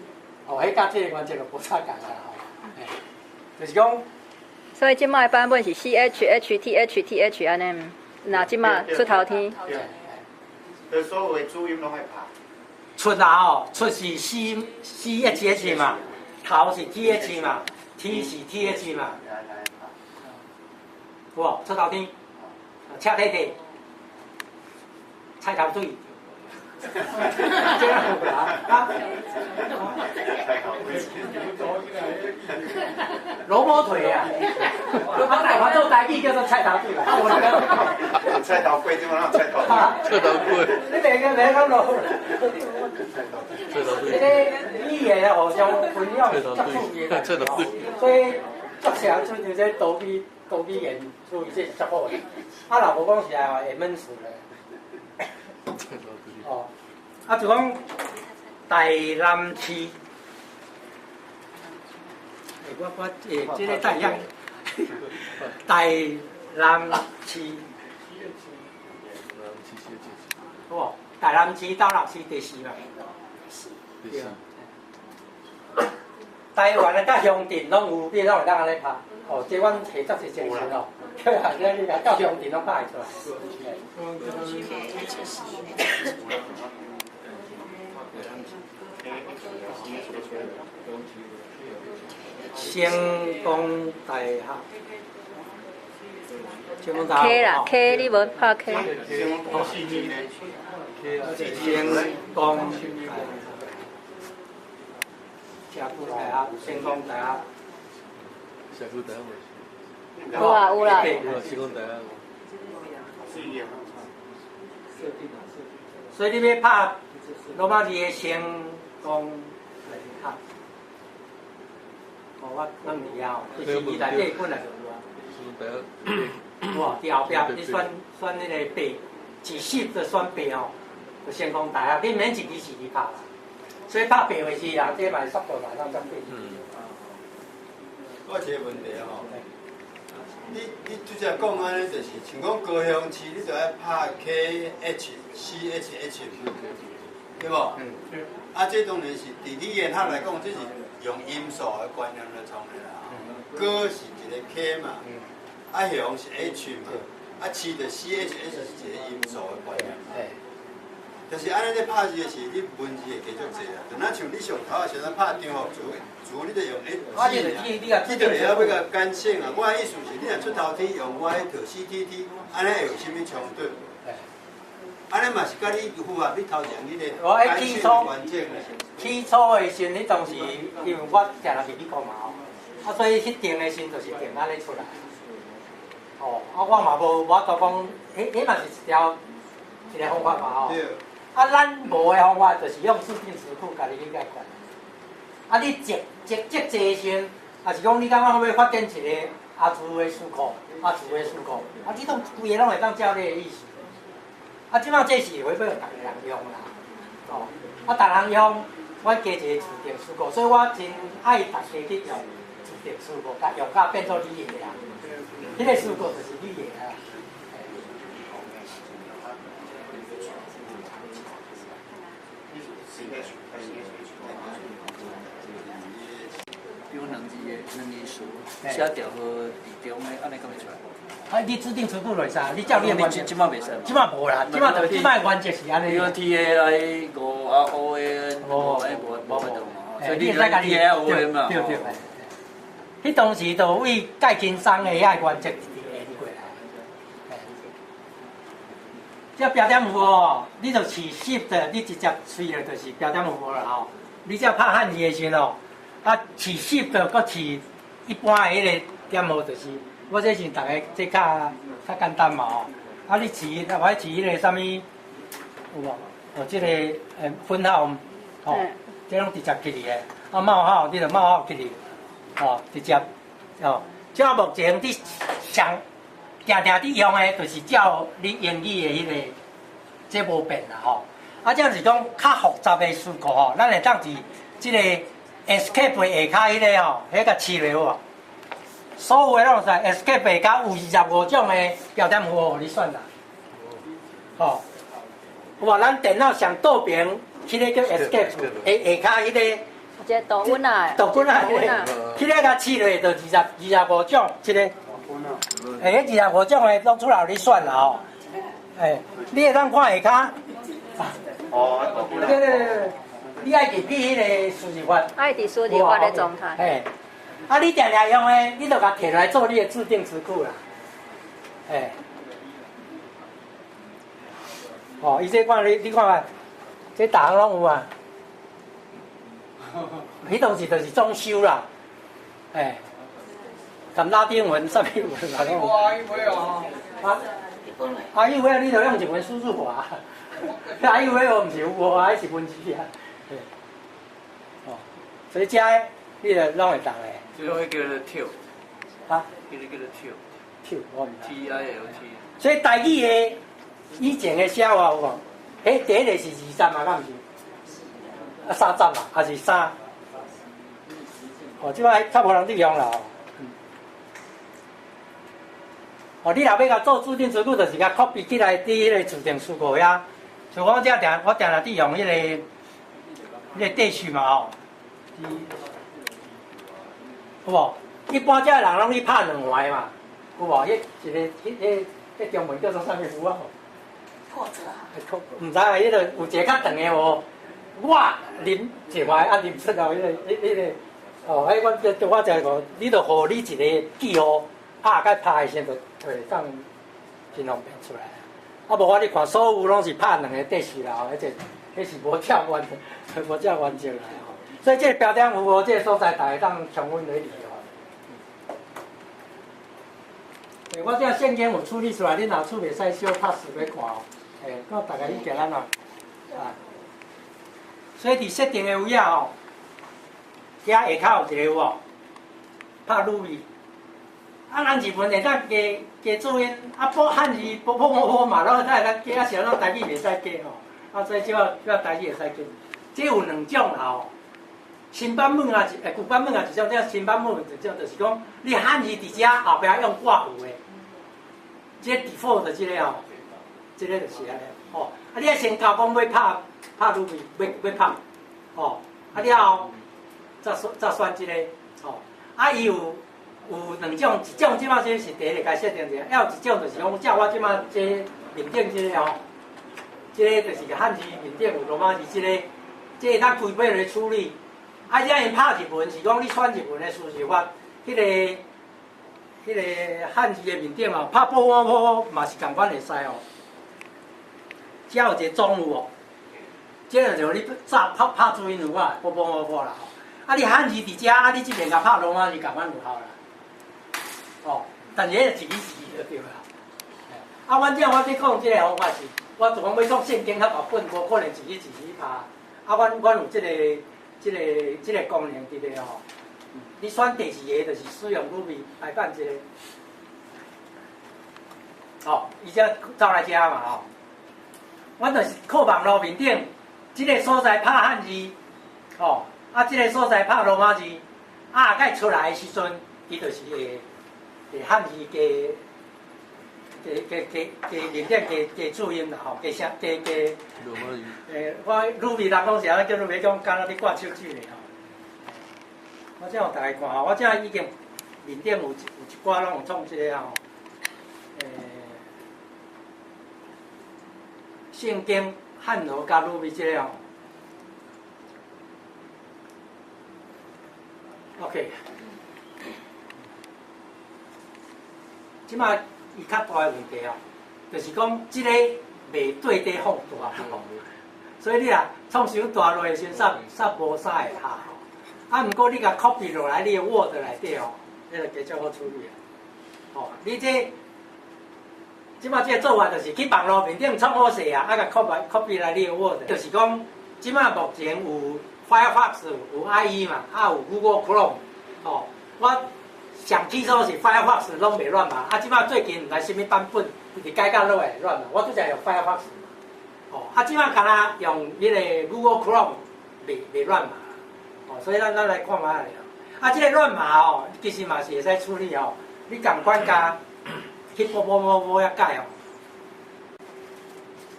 哦，迄甲这个原则就无差共啦吼。就是讲，所以即摆版本是 CH、HTH、TH 安尼，那即摆出头天。对，所有的主音拢爱拍。出啊吼，出是 CHH 嘛，头是 TH 嘛 ，T 是 TH 嘛，有无？出头天，赤体体，菜头水，这样有啦啊？萝卜腿啊，我台湾做台语叫做菜头水啦。菜头粿，怎么那菜头？菜头粿。你袂讲咯？这个语言互相分享是足注意的，所以作者做这些多语言注意这是足好的。啊，若无讲实在话会闷死咧。哦，啊就讲台南市，我这个大样，台南市，好无？台南市斗六市第4嘛。对。台湾的甲乡镇拢有，你拢会当安尼拍。哦，这阮下作是正常哦。对啊，你到乡镇拢拍会出来。成功大学。K 啦 ，K 你无拍 K。成功社区大学，成功大学。社区大学。有啊，有啦。成功大学。所以你要拍罗马字的成功大学。哦，我拢知啊，就是伊内底本来就有啊。有啊，伫后壁你选迄个白，一式就选白吼，就成功大学，你免一字一字拍啦。所以拍白话字人，这嘛速度嘛当相对。我一个问题吼，你拄则讲安尼，就是像讲高雄市，你就爱拍 KHCHH， 对无？啊，这当然是伫语言学来讲，这是用音素的观念来创的啦。高是一个 K 嘛，啊雄是 H 嘛，啊市就 CHH 是一个音素的观念。就是安尼咧拍字的时，你文字会继续济啊。就咱像你上头啊，像咱拍张学字，你就用 H 啊，你就会晓要甲简省啊。我的意思是，你若出头天用我迄套 CTT， 安尼会有啥物冲突？安尼嘛是甲你符合你头前你的简省完整的。起初的时，迄当时因为我定来是美国嘛吼，啊所以迄定的时就是定安尼出来。哦，啊我嘛无法度讲，迄嘛是一个方法嘛吼。啊，咱无的方法就是用制定词库，家己去解决。啊，你积极先，啊是讲你感觉要发展一个阿字的思考，阿字的思考，啊，你拢规个拢会当照你的意思。啊，即摆这是会要逐个人用啦，哦，啊，逐人用，我加一个自定思考，所以我真爱大家去用自定思考，甲用甲变做语言啦。迄个思考就是语言啊。比如两字词写调好伫中的，安尼敢会出来？啊，你指定词库袂使，你照你的原则。即摆袂使。即摆无啦，即摆原则是安尼。比如 T A 来5啊 O A， 无法度嘛。所以你讲 T A O A 嘛。对。迄当时就为介轻松的遐原则直直过来。这标点符号，你就起 shift， 你直接吹了就是标点符号了吼。你只拍汉字的时候，啊，试10个，搁试一般的迄个点号，就是我这是大家这较简单嘛吼。啊，你试，我试迄个啥物有无？哦，这个分号，吼，这拢直接记哩的。啊，冒号你着冒号记哩，哦，直接，哦，即目前你常定用的，就是照你英语的迄个，这无变啦吼。啊，这是讲较复杂的词库吼，咱会当伫即个 escape 下骹迄个吼，迄个试落有无？所有的拢是 escape 下骹有25种的标点符号，互你选啦。吼，有无？咱电脑上倒边迄个叫 escape 下骹迄个。一个倒稳啊，倒滚啊，迄个甲试落就25种，一个，迄25种的拢出来互你选啦吼。你会当看下骹。哦，对，你爱入去迄个数字法。爱伫数字法的状态。啊，你常常用的，你就甲摕来做你的自定词库啦。哦，伊这看你看看，这逐项拢有啊。迄东西就是装修啦，含拉丁文、啥物文啦拢有。啊，语汇你着用日文输入法，啊，语汇我毋是有无啊，是文字啊。哦，所以遮你着拢会读诶。这种叫做跳。啊？叫做跳。跳，我毋知。TILT。所以台语诶，以前诶写法有无？第一个是2站嘛，敢毋是？啊，3站嘛，还是3？哦，即摆较无人利用啦。哦，你若要甲做指定词库，就是甲 copy 起来伫迄个指定词库遐。像我定定利用迄个地序嘛吼。有无？一般遮人拢去拍2环嘛，有无？迄一个迄中文叫做啥物符啊？破折号。毋知啊，迄个有一个较长的无？我啉一怀啊，啉出后迄个哦，我知个，你着互你一个记号，甲拍的时阵就会当真方便出来。啊，无我你看所有拢是拍2个地序啦，迄是无照完，无照完整来吼。所以这个标点符号，这个所在大家当充分来利用。我这现今有处理出来，恁若厝袂使小拍试来看哦。我大概理解咱咯，啊。所以伫设定的位啊吼，遐下骹有一个有无？拍鲁语。啊，咱日文会当加注音，啊，汉字波嘛，咱会当加啊，是咱台语袂使加吼。啊，所以即个台语会使加。这有2种啦吼。新版本啊，旧版本啊一种，这新版本一种，就是讲你汉字伫遮后壁用挂号的，这 default 的这个吼，这个就是安尼吼。啊，你要先教讲要拍鲁语，要拍，吼，啊了后再选这个，吼，啊伊有2种，一种即马这是第一个该设定者，还有一种就是讲，照我即马这面顶这个吼，这个就是汉字面顶有罗马字这个，这会当规备来处理。啊，遮因拍日文是讲你选日文的输入法，迄个汉字的面顶嘛，拍波嘛是共款会使哦。遮有一个总有哦，这就你拍注音有啊，波啦。啊，你汉字伫遮，啊，你即边甲拍罗马字共款有效啦。哦，但是迄个一字就对啦。啊，阮我咧讲即个方法是，我就讲要讲圣经较大本，无可能一字拍。啊，阮有即个功能伫咧吼。你选第2个就是使用鲁笔来办一个。哦，伊则走来遮嘛吼。阮就是靠网络面顶，即个所在拍汉字，哦，啊，即个所在拍罗马字，啊，甲伊出来的时阵，伊就是会汉字加面顶加注音啦，吼，加罗马字。我鲁笔人讲是安尼叫鲁笔讲，敢若你挂手指咧吼。我这互大家看吼，我这已经面顶有一寡拢有创即个吼，圣经汉罗加鲁笔即个吼。OK， 即摆伊较大的问题哦，就是讲即个袂对底放大吼。所以你若创伤大落时，煞无啥会下。啊，毋过你甲 copy 落来，你的 Word 内底哦，迄个加较好处理啊。哦，你即摆即个做法就是去网络面顶创好势啊，啊，甲 copy 来你的 Word， 就是讲，即摆目前有 Firefox 有 IE 嘛，啊有 Google Chrome， 哦，我上起初是 Firefox 拢袂乱码，啊，即摆最近毋知啥物版本，就是改到落会乱码，我拄则用 Firefox， 哦，啊，即摆敢若用迄个 Google Chrome 袂乱码，哦，所以咱来看卖咧，啊，即个乱码哦，其实嘛是会使处理哦，你共款加去补遐改哦，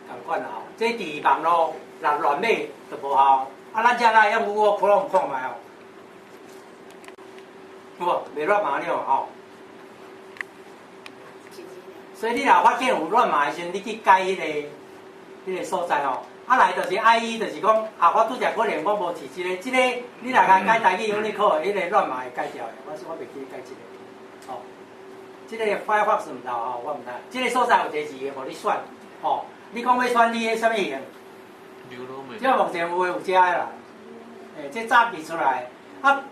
共款哦，这伫网络若乱码就无效，啊，咱遮来用 Google Chrome 看卖哦。有无？袂乱码了吼。所以你若发现有乱码的时阵，你去改迄个所在吼。啊来就是 IE， 就是讲啊，我拄则可能我无是即个，你若甲改台语Unicode，迄个乱码会改掉的。我袂记改即个。哦，即个 Firefox 毋到吼，我毋知。即个所在有一个字的，互你选。哦，你讲要选你迄啥物型？即目前有遮的啦。这早寄出来啊。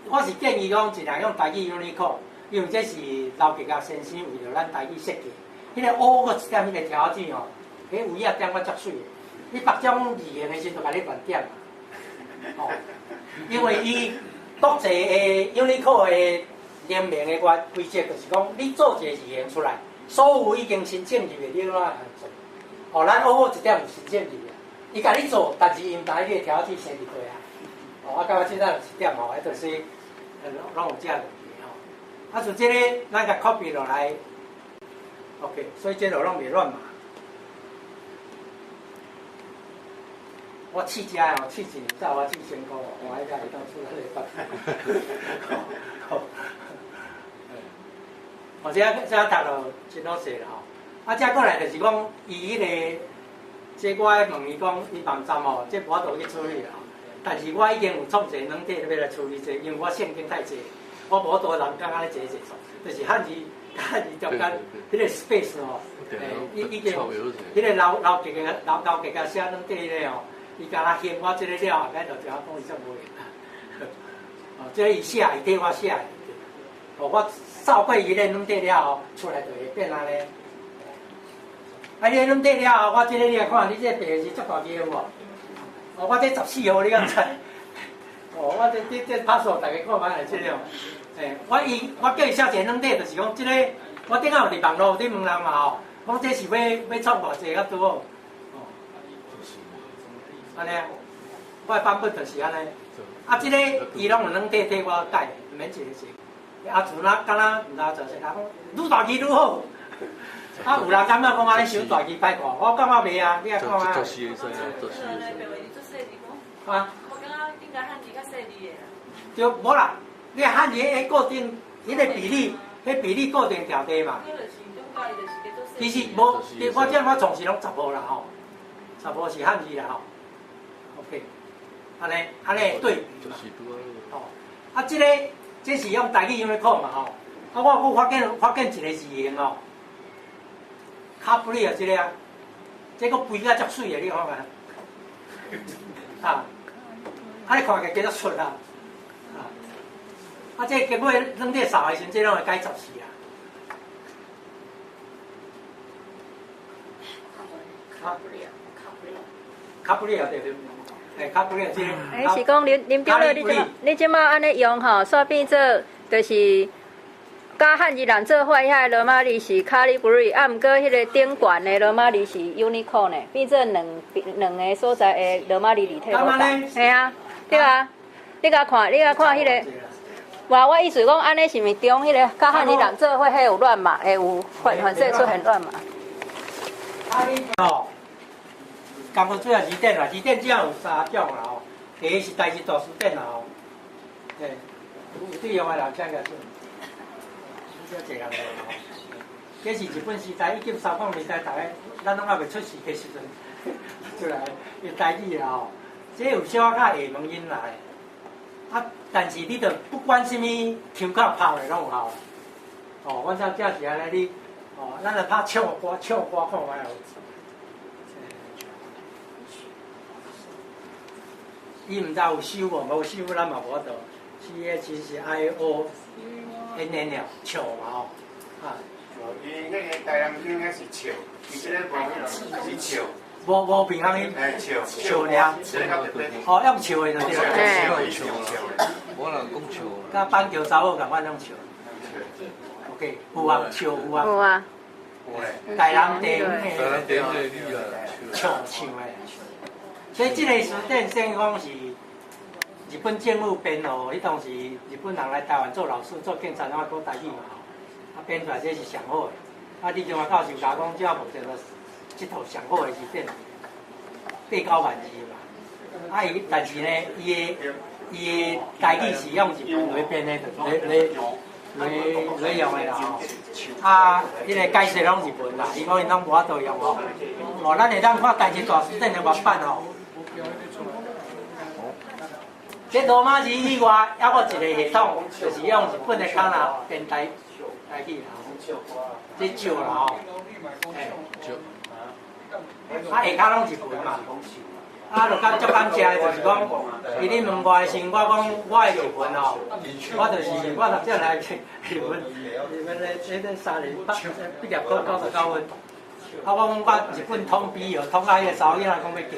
我是建议讲尽量用台语 Unicode， 因为这是老吉甲先生为着咱台语设计。迄个乌个一点迄个条子吼，迄有影点我足水的。你别种字形的时，就甲你乱点嘛。哦，因为伊国际的 Unicode 的联名的规则，就是讲你做一个字形出来，所有已经申请入的，你怎样做？哦，咱乌个一点有申请入的，伊甲你做，但是因台语的条子写入对啊。哦，我感觉即个一点吼，迄就是拢有遮问题吼。啊，像即个咱甲 copy 落来 ，OK， 所以即个拢袂乱码。我试遮哦，试一年早我试先讲哦，我迄个会当出来个办。哦，这读了真好势啦吼。啊，遮过来就是讲，伊迄个，这我爱问伊讲，伊网站哦，这无法度去处理啦。但是我已经有创一个软体要来处理这，因为我圣经太济，我无多人刚刚咧坐，就是汉字中间迄个 space 吼，已经迄个老吉个写软体咧吼，伊甲若嫌我即个了后，摆就对我讲伊真无用。哦，即个伊写伊替我写，哦，我扫过伊个软体了后，出来就会变安尼。啊，你软体了后，我即个你来看，你这白是足大字有无？哦，我这14号你敢知？哦，我这拍数大家看卖来这个。我叫伊写一个软体，就是讲这个我顶下有伫网络顶问人嘛吼，讲这是要创偌济较拄好。哦，安尼啊，我的版本就是安尼。啊，这个伊拢有软体替我改，毋免一个一个。啊，像咱敢若毋知做啥，人讲愈大字愈好。啊，有人感觉讲安尼收大字歹看，我感觉袂啊，你来看啊。啊！我感觉应该汉字较细腻的。就无啦，你汉字迄固定，迄个比例固定条地嘛。其实无，我这从事拢10号啦吼，10号是汉字啦吼。OK， 安尼对。哦，啊，这是用台语用来考嘛吼。啊，我有发现一个字形哦，卡布里啊，这个啊，这个肥甲足水的，你看嘛。啊，啊，你看起来几足出啊！啊，这结果软体扫的时阵，这拢会改14啊。卡布里啊，对对，卡布里啊，这个。是讲林中乐，你即马安尼用吼，煞变做就是甲汉字人做伙，遐罗马字是 Calibri， 啊，毋过迄个顶悬的罗马字是 Unicode 呢，变做两个所在的罗马字字体无同。嘿啊，对啊，你甲看迄个。我意思讲，安尼是毋是中迄个甲汉字人做伙，迄有乱码，会有反射出现乱码。哦，刚刚主要字典啦，字典只有3种啦吼。第一是台字读书典啦吼，对，有对用的人请个做。少济人来吼，这是日本时代1930年代，大家咱拢还未出世的时阵，出来用台语啦吼。这有小可下门音来，啊，但是你着不管什么腔口拍的拢有效。哦，阮遮正是安尼，你哦，咱来拍唱歌看卖有。伊毋知有收无，无收咱嘛无法度。其实 IONN 了，笑嘛吼，啊。伊迄个台南腔迄是笑，伊即个无是笑。无平衡伊。笑俩。哦，用笑的就对了。我人讲笑。甲板桥查某共款种笑。OK， 有啊，笑有啊。有啊。台南店对笑唱的。所以这个书店先讲是日本政府编哦，迄当时日本人来台湾做老师、做警察，拢爱讲台语嘛吼，啊编出来这是上好的。啊，李中华教授甲讲，即下目前的这套上好的字典，8、9万字嘛。啊伊，但是呢，伊的台语是用日本来编的，来用的啦吼。啊，迄个解释拢日文啦，伊讲伊拢无法度用吼。哦，咱会当看台式大书店的原版吼。这罗马字以外，还有一个系统，就是用日本的卡纳编台语啦，这少啦吼。啊，下骹拢日文嘛。啊，就足感谢的，就是讲，伊咧问我的时，我讲我的日文吼，我就是我读这来日文咧，这3年毕业考99分。啊，我讲我日本通比哦，通到迄个查某囡仔讲要嫁，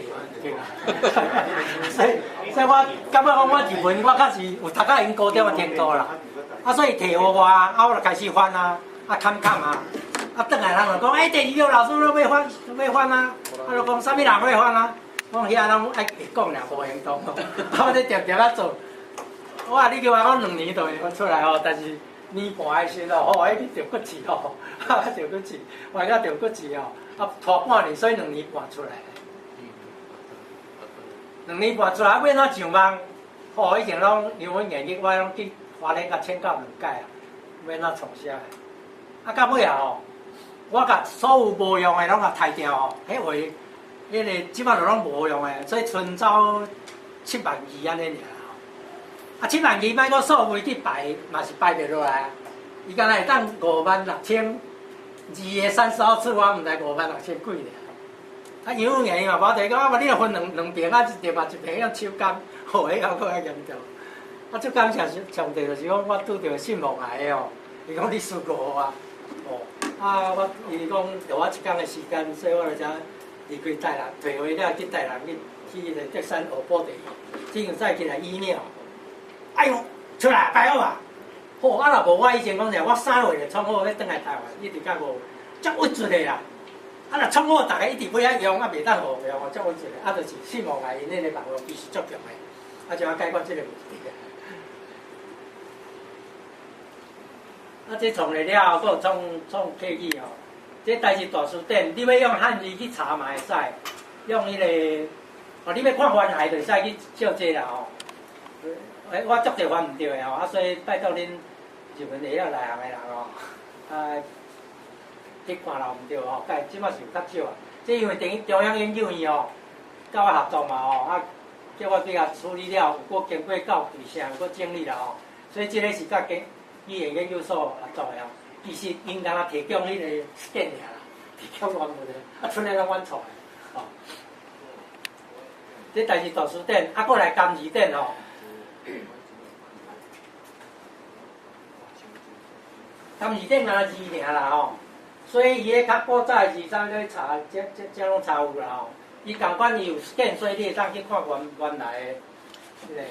所以我感觉讲我日文我确实有读到因高点的程度啦。啊，所以摕互我啊，我就开始翻啊，看啊，啊，转来人就讲，第2个老师都要翻啊，啊，就讲啥物人要翻啊？讲遐拢爱讲俩，无行动哦。我咧直啊做，我话你叫我2年就会出来哦，但是。年半的时候，迄去着骨刺哦，着骨刺，外加着骨刺哦，啊拖半年，所以2年半出来。2年半出来，要哪上网？哦，以前拢英文演绎，我拢去花莲甲请教2届啊，要哪创啥？啊，到尾啊吼，我甲所有无用的拢甲汰掉吼，迄话，迄个即摆就拢无用的，所以存走7万字安尼尔。啊，7万字摆个数位去排，嘛是排袂落来啊。伊敢若会当56000字的30次，我毋知56000几咧。啊，英文言嘛，无得讲，啊，你若分两边啊，一边嘛一边用手工，吼，迄个较严重。啊，最感谢上帝就是讲，我拄着信望来的哦。伊讲你输过我啊，哦，啊，伊讲着我1天的时间，所以我就才离开台南，退回了去台南去迄个德山学报地，这样再起来email。哎呦，出来拜好啊！好，啊若无我以前讲者，我3月就创好要转来台湾，一直到5月，足稳准的啦。啊若创好，大家一直要遐用，啊袂当互用，足稳准的。啊，就是信望来因迄个网络技术足强的，啊就要解决这个问题啊，这创来了后，佫有创客语哦。这台式大书店，你要用汉字去查嘛会使，用迄个，哦，你要看翻译就会使去照这啦吼。我足侪翻毋对的吼，啊，所以拜托恁日文会晓内行的人吼，啊，去看了毋对吼，甲即摆是有较少啊。这因为中央研究院吼，甲我合作嘛吼，啊，叫我去甲处理了，有经过到对象，有整理啦吼，所以这个是甲语言研究所合作的吼。其实因敢若提供迄个建尔啦，提供原物的，啊，剩下拢阮创的吼。这台式图书店，啊，过来甘字店吼。甘字店拿字尔啦吼，所以伊迄较古早的字，咱咧查，这拢查有啦吼。伊共款伊有 scan，所以你会当去看原来的迄个。